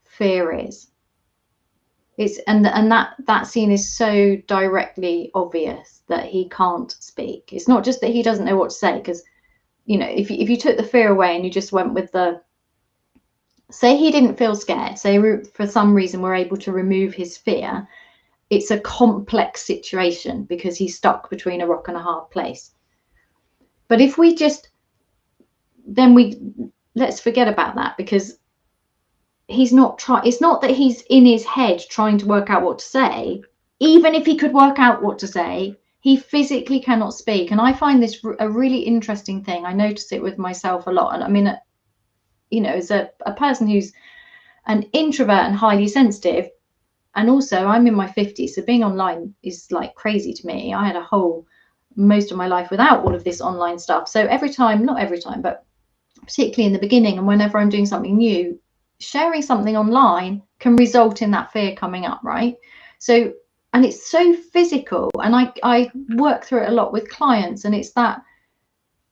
fear is. It's and that scene is so directly obvious that he can't speak. It's not just that he doesn't know what to say, because if you took the fear away and you just went with the, say he didn't feel scared, say for some reason we're able to remove his fear, it's a complex situation because he's stuck between a rock and a hard place. But if we just, let's forget about that, because he's not it's not that he's in his head trying to work out what to say. Even if he could work out what to say, he physically cannot speak. And I find this a really interesting thing. I notice it with myself a lot. And I mean, as a person who's an introvert and highly sensitive, and also I'm in my 50s, so being online is like crazy to me. I had most of my life without all of this online stuff. So not every time, but particularly in the beginning and whenever I'm doing something new, sharing something online can result in that fear coming up, right? So, and it's so physical, and I work through it a lot with clients, and it's that,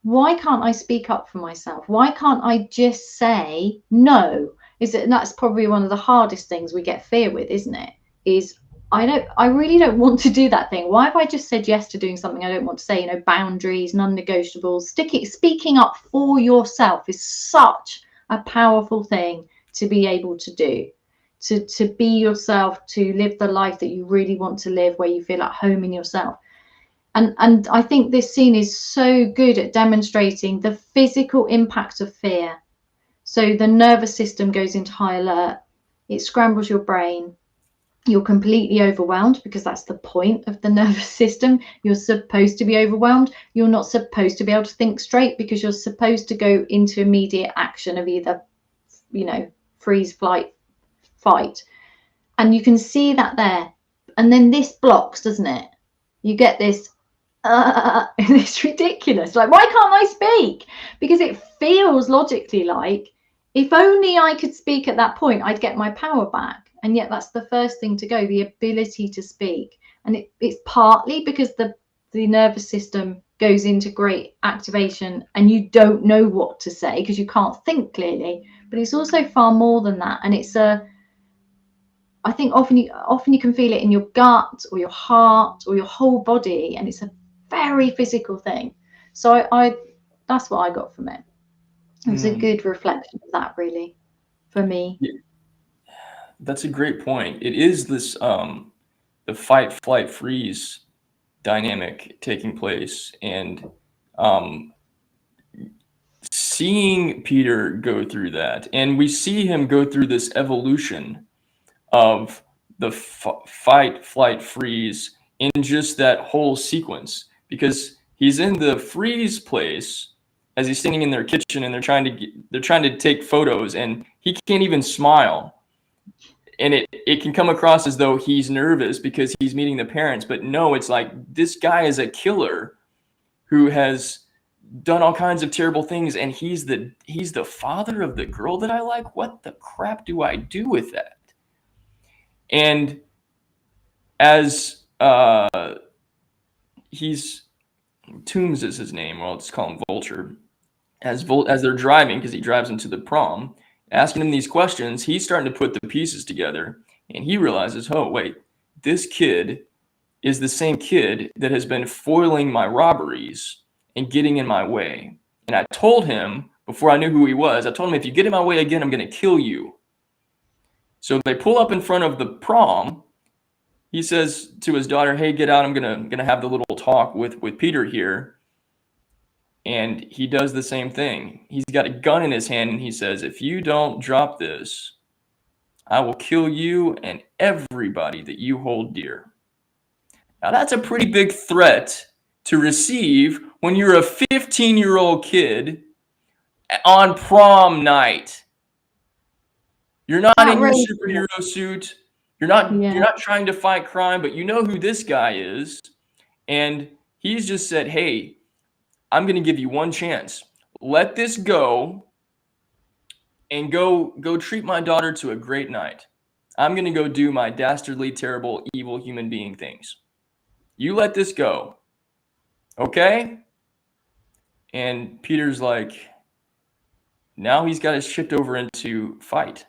why can't I speak up for myself? Why can't I just say no? That's probably one of the hardest things we get fear with, isn't it? Is I really don't want to do that thing. Why have I just said yes to doing something I don't want to say? Boundaries, non-negotiables. Speaking up for yourself is such a powerful thing to be able to do, to be yourself, to live the life that you really want to live, where you feel at home in yourself. And I think this scene is so good at demonstrating the physical impact of fear. So the nervous system goes into high alert. It scrambles your brain. You're completely overwhelmed, because that's the point of the nervous system. You're supposed to be overwhelmed. You're not supposed to be able to think straight, because you're supposed to go into immediate action of either, freeze, flight, fight. And you can see that there. And then this blocks, doesn't it? You get this, it's ridiculous. Like, why can't I speak? Because it feels logically like, if only I could speak at that point, I'd get my power back. And yet that's the first thing to go, the ability to speak. And it's partly because the nervous system goes into great activation and you don't know what to say because you can't think clearly. But it's also far more than that. And I think often you can feel it in your gut or your heart or your whole body. And it's a very physical thing. So I that's what I got from it. It was a good reflection of that, really, for me. Yeah, that's a great point. It is this the fight, flight, freeze dynamic taking place, and um, seeing Peter go through that, and we see him go through this evolution of the fight, flight, freeze in just that whole sequence, because he's in the freeze place as he's standing in their kitchen and they're trying to take photos and he can't even smile, and it can come across as though he's nervous because he's meeting the parents, but no, it's like this guy is a killer who has done all kinds of terrible things, and he's the father of the girl that I like. What the crap do I do with that? And as he's Toombs is his name, well, let's call him Vulture. As they're driving, because he drives into the prom, asking him these questions, he's starting to put the pieces together, and he realizes, oh wait, this kid is the same kid that has been foiling my robberies and getting in my way. And I told him before I knew who he was, I told him, if you get in my way again, I'm going to kill you. So they pull up in front of the prom. He says to his daughter, hey, get out. I'm gonna have the little talk with Peter here. And he does the same thing. He's got a gun in his hand and he says, if you don't drop this, I will kill you and everybody that you hold dear. Now that's a pretty big threat to receive when you're a 15-year-old kid on prom night. You're not in your superhero suit. You're not trying to fight crime, but you know who this guy is. And he's just said, hey, I'm going to give you one chance. Let this go and go treat my daughter to a great night. I'm going to go do my dastardly, terrible, evil human being things. You let this go. Okay? And Peter's like, now he's got it shift over into fight.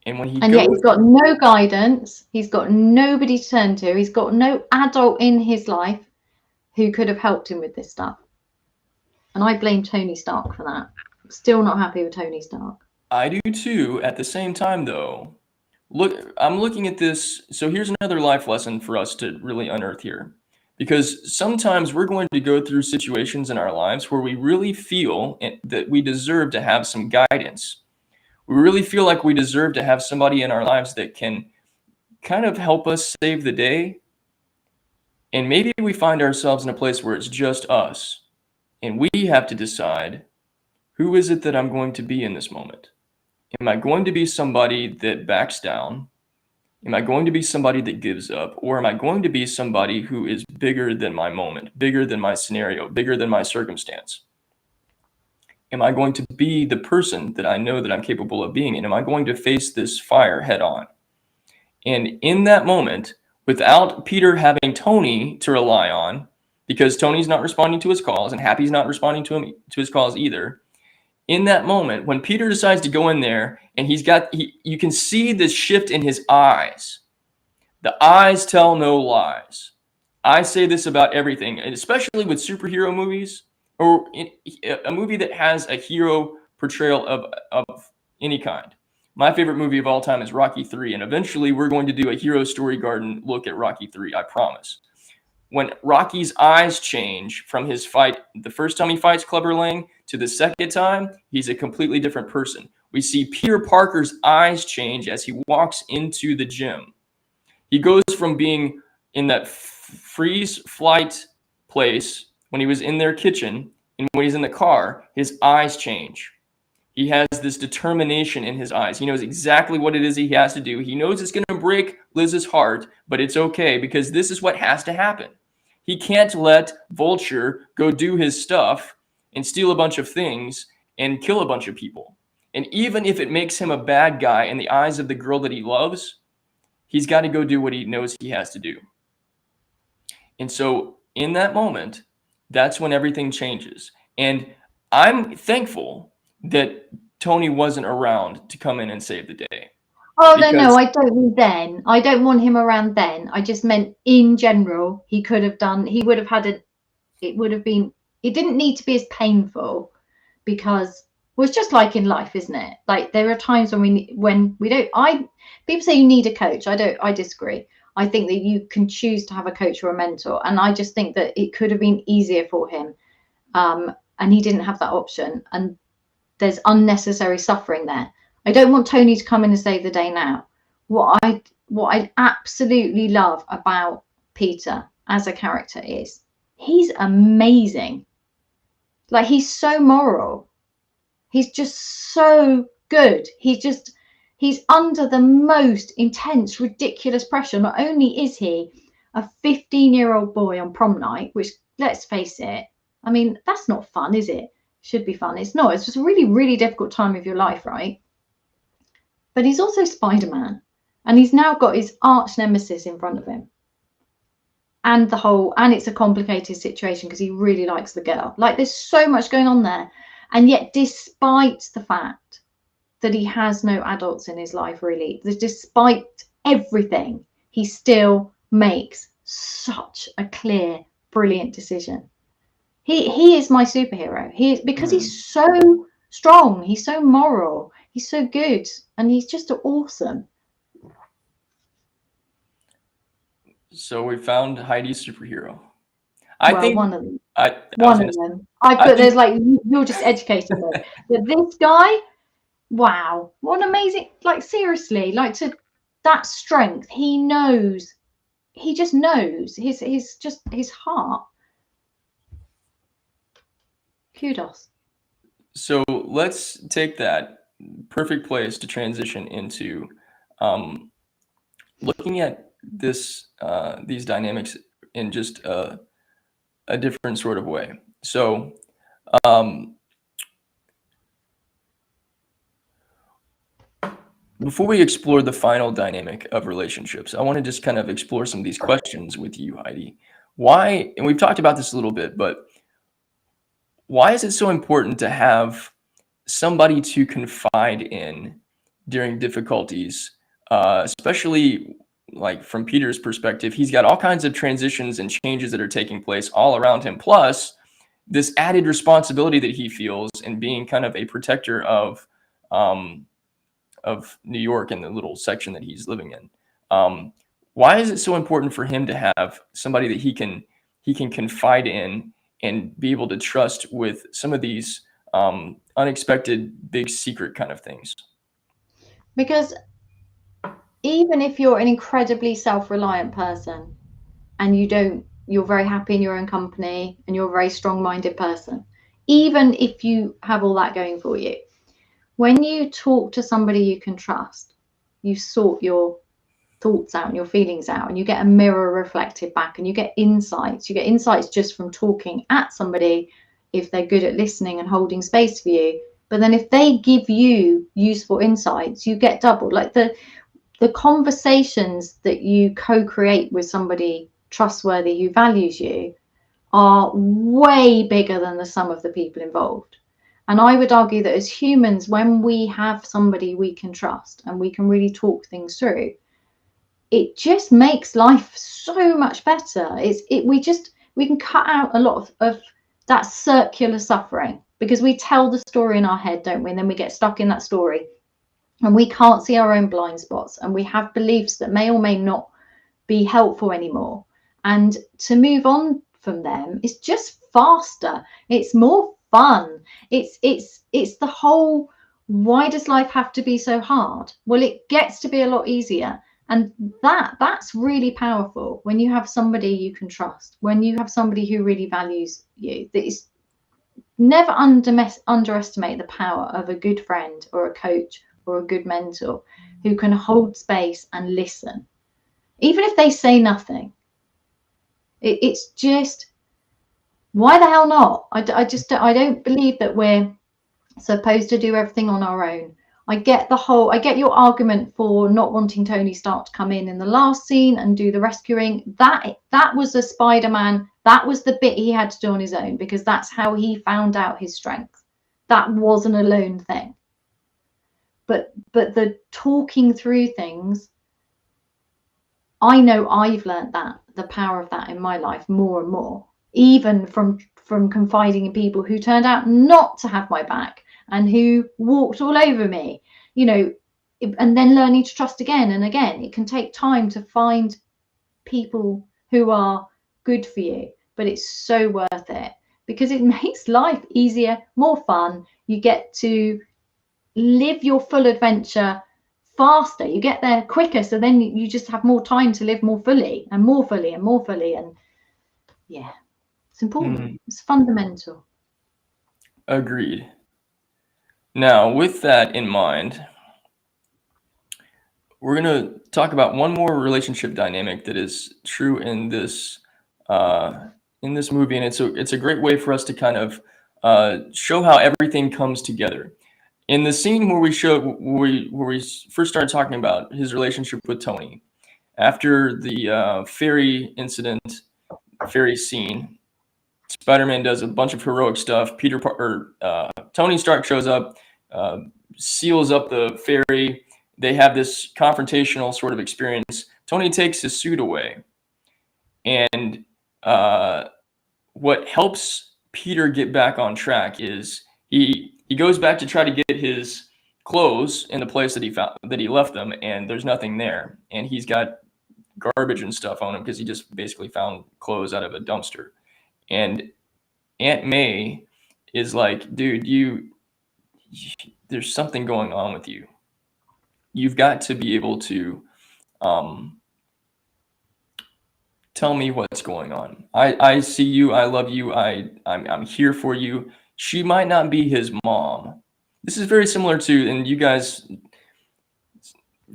And when he yet he's got no guidance, he's got nobody to turn to, he's got no adult in his life who could have helped him with this stuff. And I blame Tony Stark for that. I'm still not happy with Tony Stark. I do too. At the same time, though, look, I'm looking at this. So here's another life lesson for us to really unearth here. Because sometimes we're going to go through situations in our lives where we really feel that we deserve to have some guidance. We really feel like we deserve to have somebody in our lives that can kind of help us save the day. And maybe we find ourselves in a place where it's just us. And we have to decide, who is it that I'm going to be in this moment? Am I going to be somebody that backs down? Am I going to be somebody that gives up? Or am I going to be somebody who is bigger than my moment, bigger than my scenario, bigger than my circumstance? Am I going to be the person that I know that I'm capable of being? And am I going to face this fire head on? And in that moment, without Peter having Tony to rely on, because Tony's not responding to his calls and Happy's not responding to his calls either, in that moment, when Peter decides to go in there and you can see this shift in his eyes. The eyes tell no lies. I say this about everything, and especially with superhero movies or a movie that has a hero portrayal of any kind. My favorite movie of all time is Rocky III, and eventually we're going to do a Hero Story Garden look at Rocky III, I promise. When Rocky's eyes change from his fight, the first time he fights Clubber Lang to the second time, he's a completely different person. We see Peter Parker's eyes change as he walks into the gym. He goes from being in that freeze flight place when he was in their kitchen, and when he's in the car, his eyes change. He has this determination in his eyes. He knows exactly what it is he has to do. He knows it's going to break Liz's heart, but it's okay because this is what has to happen. He can't let Vulture go do his stuff and steal a bunch of things and kill a bunch of people. And even if it makes him a bad guy in the eyes of the girl that he loves, he's got to go do what he knows he has to do. And so in that moment, that's when everything changes. And I'm thankful that Tony wasn't around to come in and save the day. Oh, no, because I don't mean then. I don't want him around then. I just meant in general, he could have done, he would have had it would have been, it didn't need to be as painful because, well, it's just like in life, isn't it? Like there are times when we don't, people say you need a coach. I disagree. I think that you can choose to have a coach or a mentor. And I just think that it could have been easier for him. And he didn't have that option. And there's unnecessary suffering there. I don't want Tony to come in and save the day now. What I absolutely love about Peter as a character is he's amazing. Like he's so moral. He's just so good. He's under the most intense, ridiculous pressure. Not only is he a 15-year-old boy on prom night, which let's face it, I mean, that's not fun, is it? Should be fun. It's not. It's just a really, really difficult time of your life, right? But he's also Spider-Man. And he's now got his arch nemesis in front of him. And it's a complicated situation because he really likes the girl. Like there's so much going on there. And yet, despite the fact that he has no adults in his life, really, despite everything, he still makes such a clear, brilliant decision. He is my superhero. Because he's so strong, he's so moral, he's so good, and he's just awesome. so we found Heidi's superhero. One of them. One of them. There's like, you're just educating me. But this guy, wow, what an amazing, like seriously, like that strength, he just knows his heart. Kudos. So let's take that perfect place to transition into looking at these dynamics in just a different sort of way. So before we explore the final dynamic of relationships, I want to just kind of explore some of these questions with you, Heidi. Why, and we've talked about this a little bit, but why is it so important to have somebody to confide in during difficulties, especially like from Peter's perspective? He's got all kinds of transitions and changes that are taking place all around him, plus this added responsibility that he feels in being kind of a protector of New York and the little section that he's living in. Why is it so important for him to have somebody that he can confide in and be able to trust with some of these unexpected big secret kind of things? Because even if you're an incredibly self-reliant person and you're very happy in your own company and you're a very strong-minded person, even if you have all that going for you, when you talk to somebody you can trust, you sort your thoughts out and your feelings out, and you get a mirror reflected back, and you get insights. You get insights just from talking at somebody if they're good at listening and holding space for you. But then if they give you useful insights, you get double. Like the conversations that you co-create with somebody trustworthy who values you are way bigger than the sum of the people involved. And I would argue that as humans, when we have somebody we can trust and we can really talk things through, it just makes life so much better. We can cut out a lot of that circular suffering, because we tell the story in our head, don't we? And then we get stuck in that story and we can't see our own blind spots, and we have beliefs that may or may not be helpful anymore. And to move on from them is just faster. It's more fun. It's the whole, why does life have to be so hard? Well, it gets to be a lot easier. And that's really powerful when you have somebody you can trust, when you have somebody who really values you. Never underestimate the power of a good friend or a coach or a good mentor who can hold space and listen, even if they say nothing. It's just, why the hell not? I don't believe that we're supposed to do everything on our own. I get your argument for not wanting Tony Stark to come in the last scene and do the rescuing. That was a Spider-Man. That was the bit he had to do on his own, because that's how he found out his strength. That wasn't a lone thing. but the talking through things, I know I've learned that, the power of that in my life more and more, even from confiding in people who turned out not to have my back and who walked all over me, you know, and then learning to trust again and again. It can take time to find people who are good for you, but it's so worth it because it makes life easier, more fun. You get to live your full adventure faster, you get there quicker, so then you just have more time to live more fully and more fully and more fully. And yeah, it's important. It's fundamental. Agreed. Now, with that in mind, we're going to talk about one more relationship dynamic that is true in this movie, and it's a great way for us to kind of show how everything comes together. In the scene where we first started talking about his relationship with Tony, after the ferry incident, ferry scene, Spider-Man does a bunch of heroic stuff. Tony Stark shows up, seals up the ferry. They have this confrontational sort of experience. Tony takes his suit away, and what helps Peter get back on track is he goes back to try to get his clothes in the place that he left them, and there's nothing there, and he's got garbage and stuff on him because he just basically found clothes out of a dumpster. And Aunt May is like, dude, there's something going on with you. You've got to be able to tell me what's going on. I see you. I love you. I'm here for you. She might not be his mom. This is very similar to, and you guys,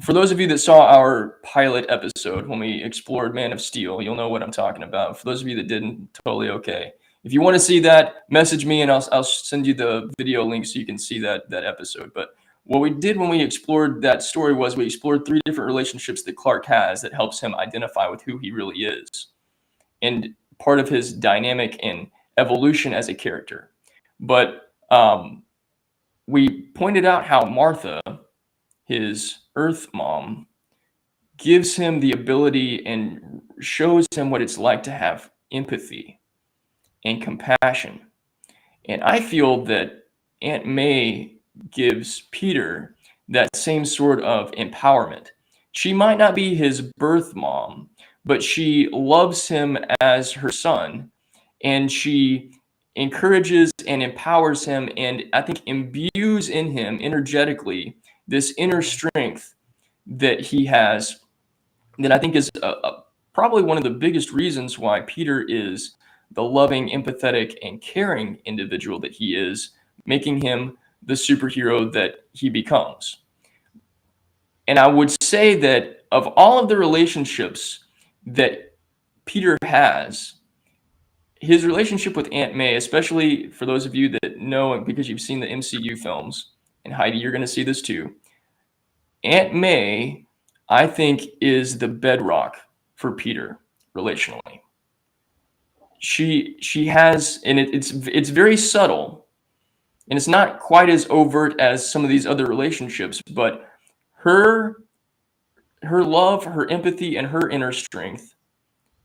for those of you that saw our pilot episode when we explored Man of Steel, you'll know what I'm talking about. For those of you that didn't, totally okay. If you want to see that, message me and I'll send you the video link so you can see that episode. But what we did when we explored that story was we explored 3 different relationships that Clark has that helps him identify with who he really is, and part of his dynamic and evolution as a character. But we pointed out how Martha, his Earth mom, gives him the ability and shows him what it's like to have empathy and compassion. And I feel that Aunt May gives Peter that same sort of empowerment. She might not be his birth mom, but she loves him as her son, and she encourages and empowers him, and I think imbues in him energetically this inner strength that he has, that I think is probably one of the biggest reasons why Peter is the loving, empathetic, and caring individual that he is, making him the superhero that he becomes. And I would say that of all of the relationships that Peter has, his relationship with Aunt May, especially for those of you that know, because you've seen the MCU films, and Heidi, you're going to see this too, Aunt May, I think, is the bedrock for Peter relationally. She has, and it's very subtle, and it's not quite as overt as some of these other relationships, but her love, her empathy, and her inner strength,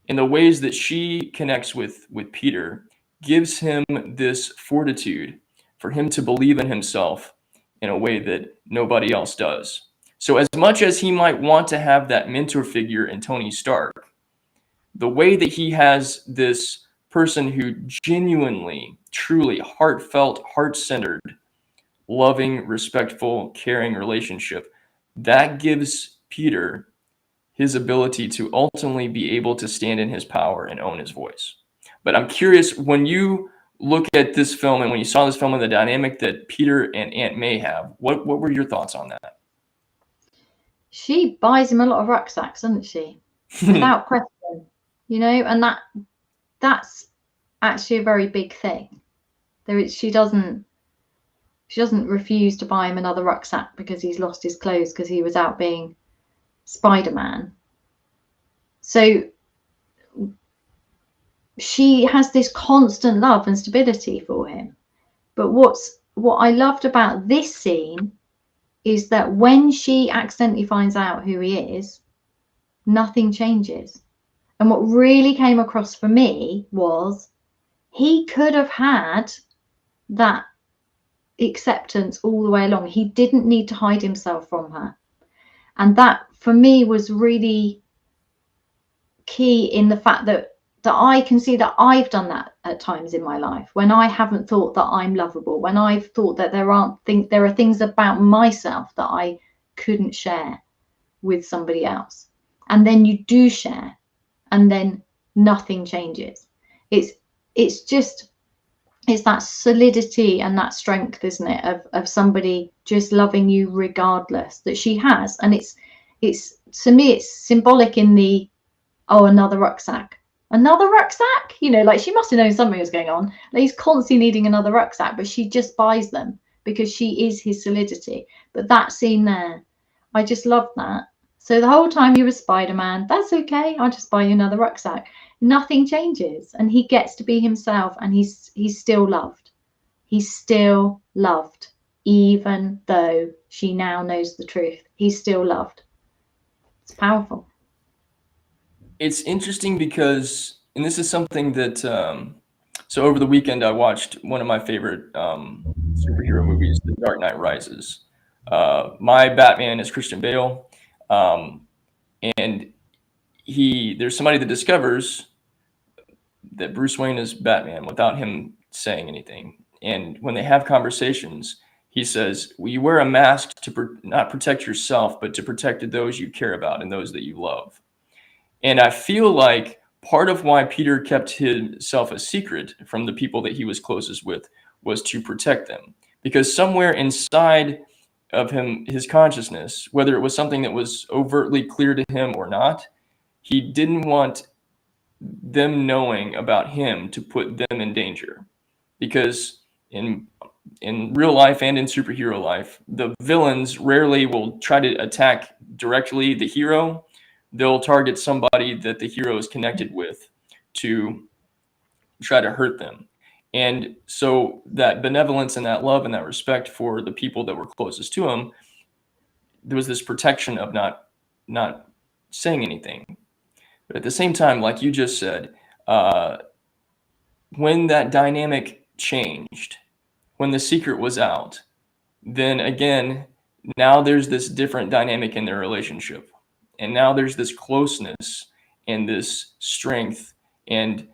in the ways that she connects with Peter, gives him this fortitude for him to believe in himself in a way that nobody else does. So as much as he might want to have that mentor figure in Tony Stark, the way that he has this person who genuinely, truly, heartfelt, heart-centered, loving, respectful, caring relationship, that gives Peter his ability to ultimately be able to stand in his power and own his voice. But I'm curious, when you look at this film and when you saw this film and the dynamic that Peter and Aunt May have, what were your thoughts on that? She buys him a lot of rucksacks, doesn't she? Without question, you know, and that's actually a very big thing. She doesn't refuse to buy him another rucksack because he's lost his clothes because he was out being Spider-Man. So she has this constant love and stability for him. But what I loved about this scene is that when she accidentally finds out who he is, nothing changes. And what really came across for me was he could have had that acceptance all the way along. He didn't need to hide himself from her. And that for me was really key in the fact that I can see that I've done that at times in my life when I haven't thought that I'm lovable, when I've thought that there are things about myself that I couldn't share with somebody else. And then you do share, and then nothing changes. It's that solidity and that strength, isn't it, of somebody just loving you regardless, that she has. And it's to me, it's symbolic in the, oh, another rucksack, you know, like she must have known something was going on. Like, he's constantly needing another rucksack, but she just buys them because she is his solidity. But that scene there, I just love that. So the whole time you were Spider-Man, that's okay, I'll just buy you another rucksack. Nothing changes, and he gets to be himself, and he's still loved. He's still loved, even though she now knows the truth. He's still loved. It's powerful. It's interesting because, and this is something that, so over the weekend I watched one of my favorite superhero movies, The Dark Knight Rises. My Batman is Christian Bale, and there's somebody that discovers that Bruce Wayne is Batman without him saying anything. And when they have conversations, he says, well, you wear a mask to not protect yourself, but to protect those you care about and those that you love. And I feel like part of why Peter kept himself a secret from the people that he was closest with was to protect them. Because somewhere inside of him, his consciousness, whether it was something that was overtly clear to him or not, he didn't want them knowing about him to put them in danger. Because in real life and in superhero life, the villains rarely will try to attack directly the hero. They'll target somebody that the hero is connected with to try to hurt them. And so that benevolence and that love and that respect for the people that were closest to him, there was this protection of not saying anything. But at the same time, like you just said, when that dynamic changed, when the secret was out, then again, now there's this different dynamic in their relationship. And now there's this closeness and this strength. And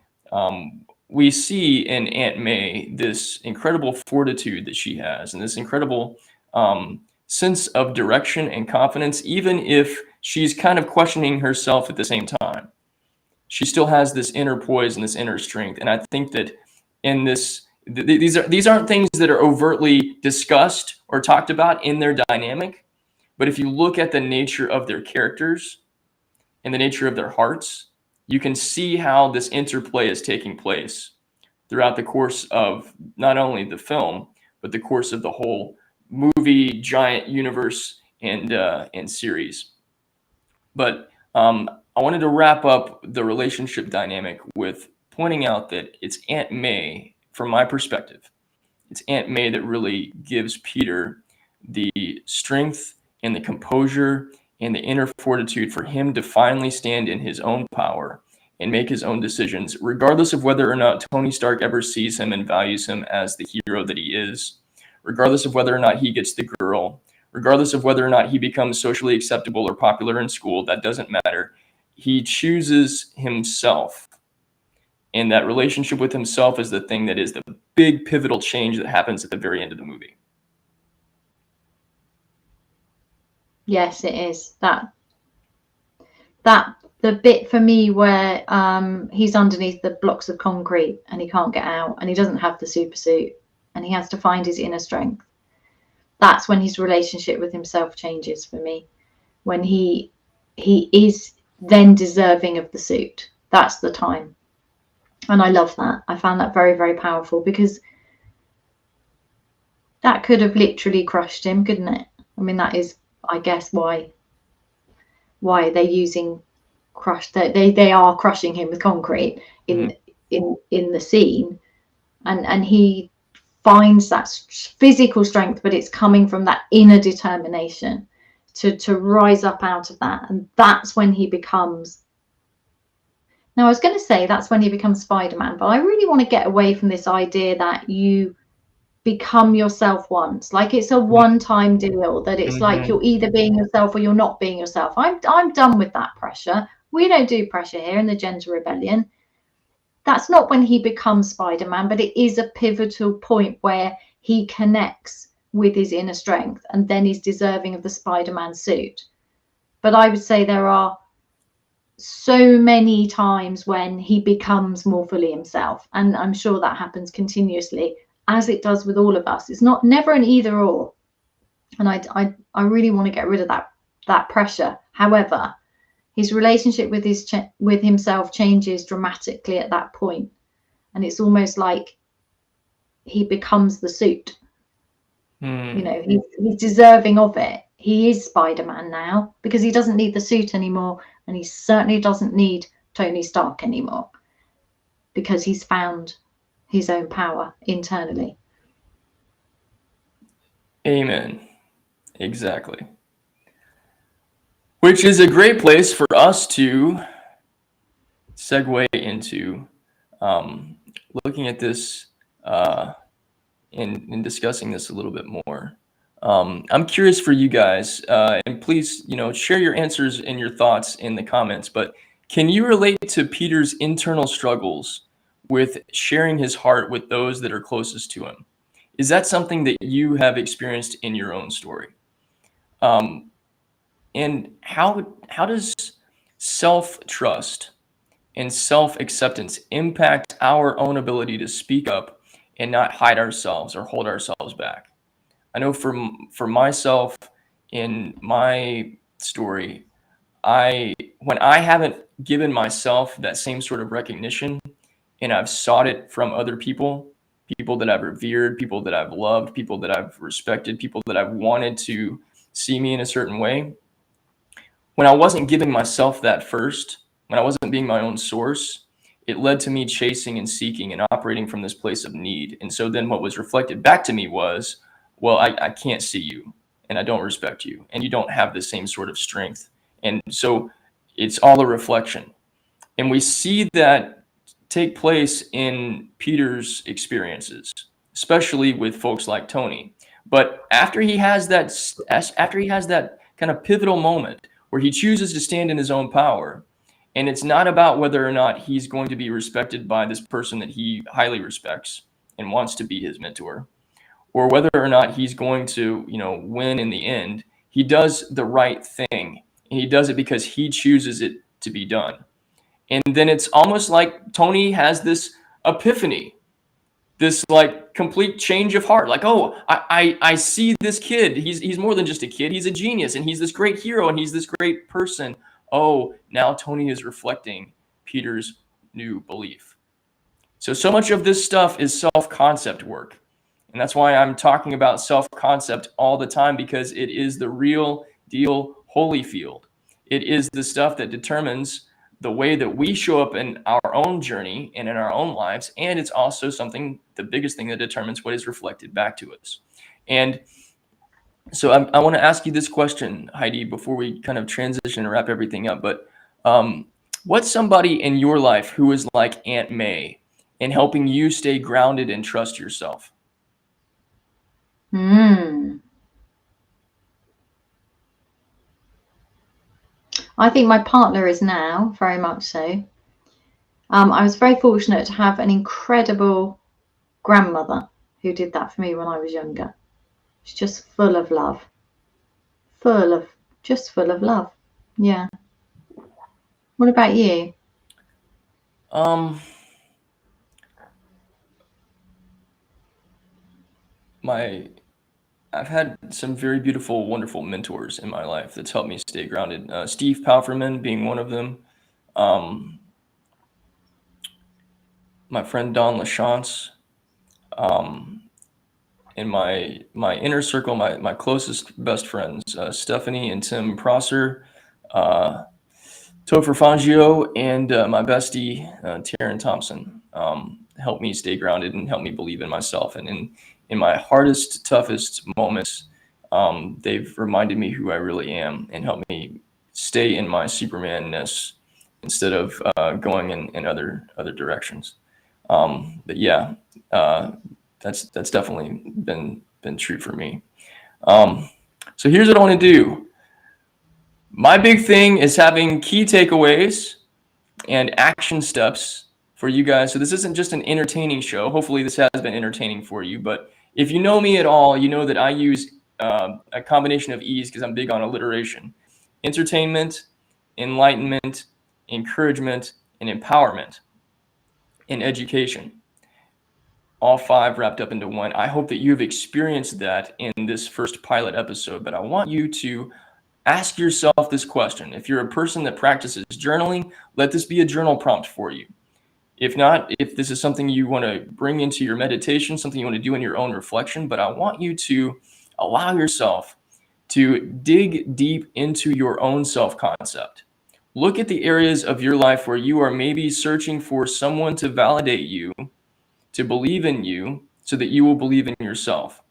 we see in Aunt May this incredible fortitude that she has and this incredible sense of direction and confidence, even if she's kind of questioning herself at the same time. She still has this inner poise and this inner strength. And I think that in this, these aren't things that are overtly discussed or talked about in their dynamic. But if you look at the nature of their characters and the nature of their hearts, you can see how this interplay is taking place throughout the course of not only the film, but the course of the whole movie giant universe and series. But I wanted to wrap up the relationship dynamic with pointing out that it's Aunt May, from my perspective, it's Aunt May that really gives Peter the strength and the composure and the inner fortitude for him to finally stand in his own power and make his own decisions, regardless of whether or not Tony Stark ever sees him and values him as the hero that he is, regardless of whether or not he gets the girl, regardless of whether or not he becomes socially acceptable or popular in school. That doesn't matter. He chooses himself. And that relationship with himself is the thing that is the big pivotal change that happens at the very end of the movie. Yes, it is. That the bit for me where he's underneath the blocks of concrete and he can't get out and he doesn't have the super suit and he has to find his inner strength. That's when his relationship with himself changes for me. When he is then deserving of the suit. That's the time. And I love that. I found that very, very powerful, because that could have literally crushed him, couldn't it? I mean, that is, I guess, why they're using they are crushing him with concrete in the scene, and he finds that physical strength, but it's coming from that inner determination to rise up out of that. And that's when he becomes, now I was going to say that's when he becomes Spider-Man, but I really want to get away from this idea that you become yourself once, like it's a one-time deal, that it's like you're either being yourself or you're not being yourself. I'm done with that pressure. We don't do pressure here in the Gender Rebellion. That's not when he becomes Spider-Man, but it is a pivotal point where he connects with his inner strength and then he's deserving of the Spider-Man suit. But I would say there are so many times when he becomes more fully himself, and I'm sure that happens continuously, as it does with all of us. It's never an either or, and I really want to get rid of that pressure. However, his relationship with himself changes dramatically at that point, and it's almost like he becomes the suit. You know, he's deserving of it. He is Spider-Man now because he doesn't need the suit anymore, and he certainly doesn't need Tony Stark anymore because he's found his own power internally. Amen. Exactly. Which is a great place for us to segue into looking at this and discussing this a little bit more. I'm curious for you guys, and please, share your answers and your thoughts in the comments, but can you relate to Peter's internal struggles with sharing his heart with those that are closest to him? Is that something that you have experienced in your own story? And how does self-trust and self-acceptance impact our own ability to speak up and not hide ourselves or hold ourselves back? I know for myself, in my story, when I haven't given myself that same sort of recognition and I've sought it from other people that I've revered, people that I've loved, people that I've respected, people that I've wanted to see me in a certain way, when I wasn't giving myself that first, when I wasn't being my own source, it led to me chasing and seeking and operating from this place of need. And so then what was reflected back to me was, well, I can't see you and I don't respect you and you don't have the same sort of strength. And so it's all a reflection. And we see that take place in Peter's experiences, especially with folks like Tony. But after he has that kind of pivotal moment where he chooses to stand in his own power, and it's not about whether or not he's going to be respected by this person that he highly respects and wants to be his mentor, or whether or not he's going to, win in the end. He does the right thing, and he does it because he chooses it to be done. And then it's almost like Tony has this epiphany, this like complete change of heart. Like, oh, I see this kid. He's more than just a kid. He's a genius, and he's this great hero, and he's this great person. Oh, now Tony is reflecting Peter's new belief. So much of this stuff is self-concept work. And that's why I'm talking about self-concept all the time, because it is the real deal holy field. It is the stuff that determines the way that we show up in our own journey and in our own lives. And it's also the biggest thing that determines what is reflected back to us. And so I want to ask you this question, Heidi, before we kind of transition and wrap everything up. But what's somebody in your life who is like Aunt May in helping you stay grounded and trust yourself? I think my partner is now, very much so. I was very fortunate to have an incredible grandmother who did that for me when I was younger. She's just full of love. Full of love. Yeah. What about you? I've had some very beautiful, wonderful mentors in my life that's helped me stay grounded. Steve Palferman being one of them. My friend Don LaChance. In my inner circle, my closest best friends, Stephanie and Tim Prosser, Topher Fangio, and my bestie, Taryn Thompson, helped me stay grounded and helped me believe in myself. And in my hardest, toughest moments, they've reminded me who I really am and helped me stay in my Superman-ness instead of going in other directions. But yeah, uh, that's definitely been true for me. Um, so here's what I want to do. My big thing is having key takeaways and action steps for you guys. So this isn't just an entertaining show. Hopefully this has been entertaining for you. But if you know me at all, you know that I use a combination of E's because I'm big on alliteration: entertainment, enlightenment, encouragement, and empowerment in education. All five wrapped up into one. I hope that you've experienced that in this first pilot episode, but I want you to ask yourself this question. If you're a person that practices journaling, let this be a journal prompt for you. If not, if this is something you want to bring into your meditation, something you want to do in your own reflection, but I want you to allow yourself to dig deep into your own self-concept. Look at the areas of your life where you are maybe searching for someone to validate you, to believe in you, so that you will believe in yourself.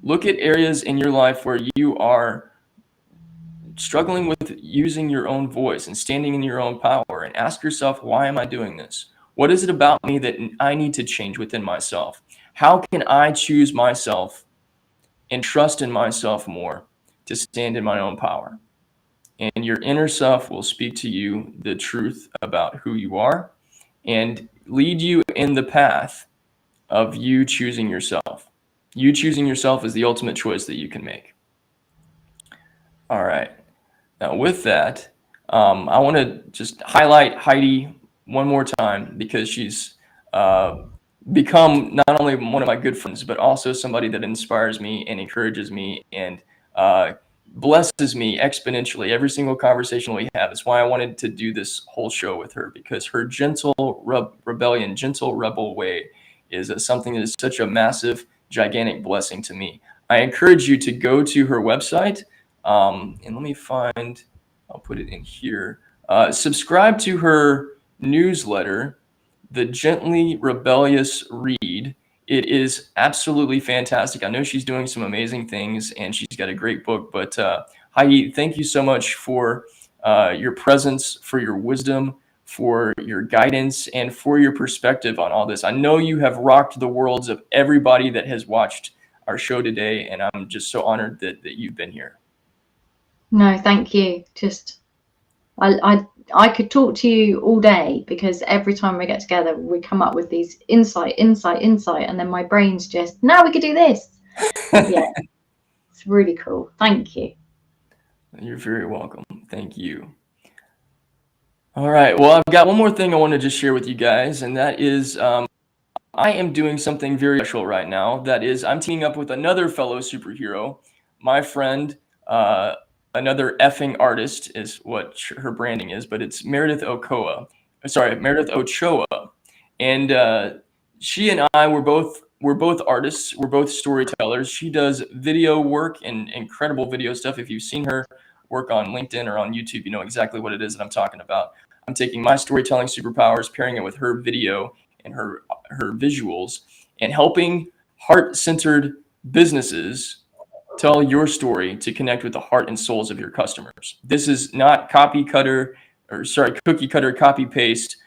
Look at areas in your life where you are struggling with using your own voice and standing in your own power, and ask yourself, why am I doing this? What is it about me that I need to change within myself? How can I choose myself and trust in myself more to stand in my own power? And your inner self will speak to you the truth about who you are and lead you in the path of you choosing yourself. You choosing yourself is the ultimate choice that you can make. All right. Now, with that, I want to just highlight Heidi one more time because she's become not only one of my good friends, but also somebody that inspires me and encourages me and blesses me exponentially every single conversation we have. It's why I wanted to do this whole show with her, because her gentle rebellion, gentle rebel way is something that is such a massive, gigantic blessing to me. I encourage you to go to her website. And let me find, I'll put it in here. Subscribe to her newsletter, The Gently Rebellious Read. It is absolutely fantastic. I know she's doing some amazing things and she's got a great book. But Heidi, thank you so much for your presence, for your wisdom, for your guidance, and for your perspective on all this. I know you have rocked the worlds of everybody that has watched our show today, and I'm just so honored that you've been here. No, thank you. Just I could talk to you all day, because every time we get together, we come up with these insight, and then my brain's just, now we could do this. Yeah, it's really cool. Thank you. You're very welcome. Thank you. All right. Well, I've got one more thing I want to just share with you guys, and that is I am doing something very special right now. That is, I'm teaming up with another fellow superhero, my friend, another effing artist is what her branding is, but it's Meredith Ochoa. Sorry, Meredith Ochoa, and she and I we're both artists. We're both storytellers. She does video work and incredible video stuff. If you've seen her work on LinkedIn or on YouTube, you know exactly what it is that I'm talking about. I'm taking my storytelling superpowers, pairing it with her video and her visuals, and helping heart-centered businesses tell your story to connect with the heart and souls of your customers. This is not cookie cutter, copy paste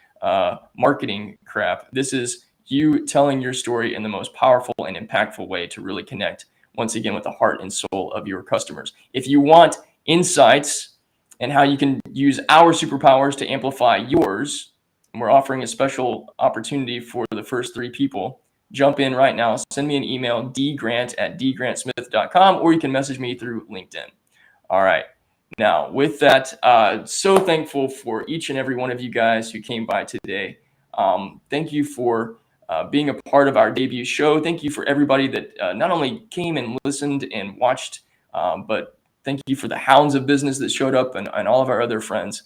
marketing crap. This is you telling your story in the most powerful and impactful way to really connect, once again, with the heart and soul of your customers. If you want insights and how you can use our superpowers to amplify yours, and we're offering a special opportunity for the first 3 people. Jump in right now. Send me an email, dgrant@dgrantsmith.com, or you can message me through LinkedIn. All right. Now, with that, so thankful for each and every one of you guys who came by today. Thank you for being a part of our debut show. Thank you for everybody that not only came and listened and watched, but thank you for the hounds of business that showed up, and all of our other friends.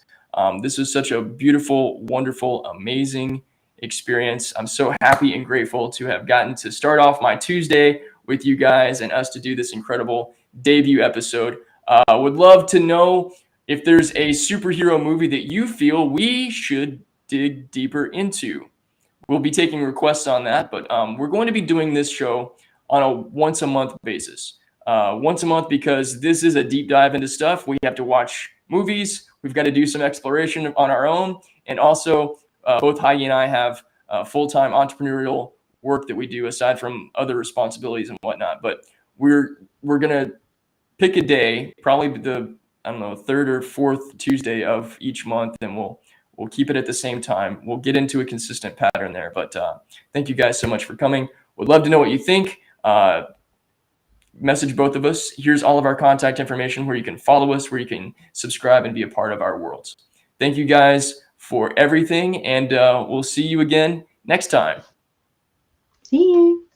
This is such a beautiful, wonderful, amazing experience. I'm so happy and grateful to have gotten to start off my Tuesday with you guys and us to do this incredible debut episode. Would love to know if there's a superhero movie that you feel we should dig deeper into. We'll be taking requests on that, but we're going to be doing this show on a once a month basis. Once a month, because this is a deep dive into stuff. We have to watch movies. We've got to do some exploration on our own. And also, both Heidi and I have full-time entrepreneurial work that we do aside from other responsibilities and whatnot. But we're going to pick a day, probably the, I don't know, third or fourth Tuesday of each month, and we'll keep it at the same time. We'll get into a consistent pattern there. But thank you guys so much for coming. Would love to know what you think. Message both of us. Here's all of our contact information where you can follow us, where you can subscribe and be a part of our worlds. Thank you guys for everything, and we'll see you again next time. See you.